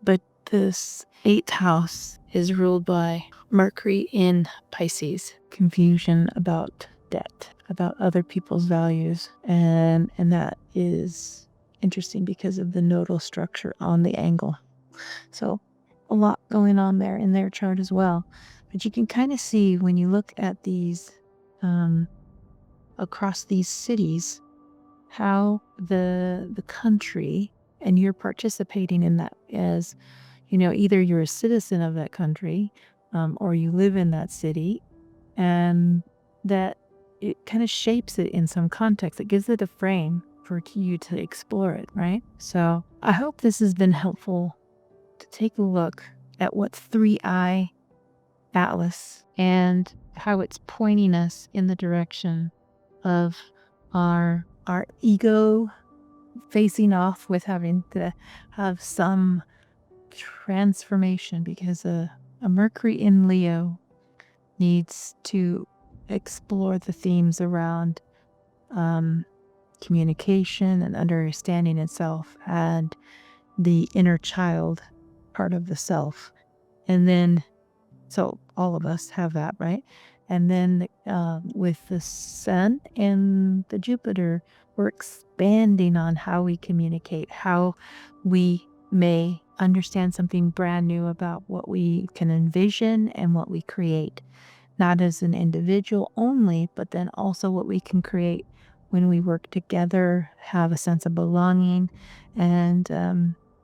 But this 8th house is ruled by Mercury in Pisces. Confusion about debt, about other people's values. And that is interesting because of the nodal structure on the angle. So a lot going on there in their chart as well. But you can kind of see when you look at these across these cities, how the country, and you're participating in that as, either you're a citizen of that country or you live in that city, and that it kind of shapes it in some context. It gives it a frame for you to explore it, right? So I hope this has been helpful to take a look at what 3i Atlas and how it's pointing us in the direction of our ego facing off with having to have some transformation, because a Mercury in Leo needs to explore the themes around communication and understanding itself, and the inner child part of the self. And then, so all of us have that, right? And then with the Sun and the Jupiter, we're expanding on how we communicate, how we may understand something brand new about what we can envision and what we create, not as an individual only, but then also what we can create when we work together, have a sense of belonging. And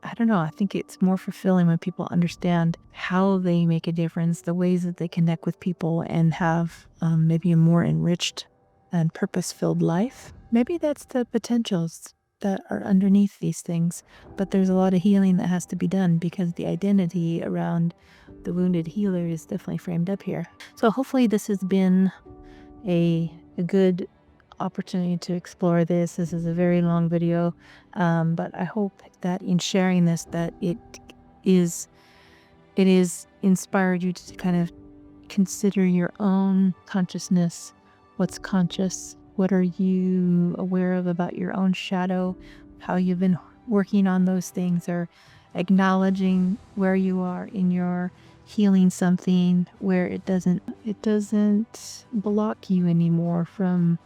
I don't know, I think it's more fulfilling when people understand how they make a difference, the ways that they connect with people, and have maybe a more enriched and purpose-filled life. Maybe that's the potentials that are underneath these things, but there's a lot of healing that has to be done, because the identity around the wounded healer is definitely framed up here. So hopefully this has been a good opportunity to explore this. This is a very long video, but I hope that in sharing this, that it is inspired you to kind of consider your own consciousness. What's conscious? What are you aware of about your own shadow? How you've been working on those things, or acknowledging where you are in your healing something, where it doesn't block you anymore from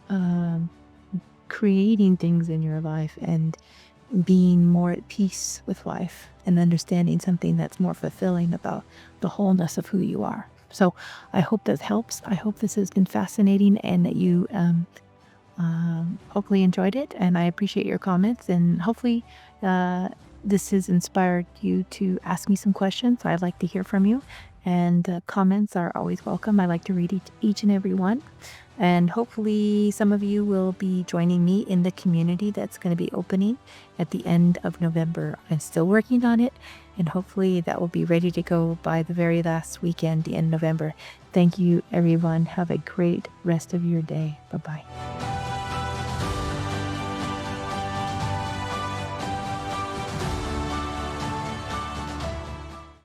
creating things in your life and being more at peace with life, and understanding something that's more fulfilling about the wholeness of who you are. So I hope that helps. I hope this has been fascinating, and that you hopefully enjoyed it. And I appreciate your comments, and hopefully this has inspired you to ask me some questions. I'd like to hear from you, and comments are always welcome. I like to read each and every one. And hopefully some of you will be joining me in the community that's going to be opening at the end of November. I'm still working on it, and hopefully that will be ready to go by the very last weekend in November. Thank you, everyone. Have a great rest of your day. Bye-bye.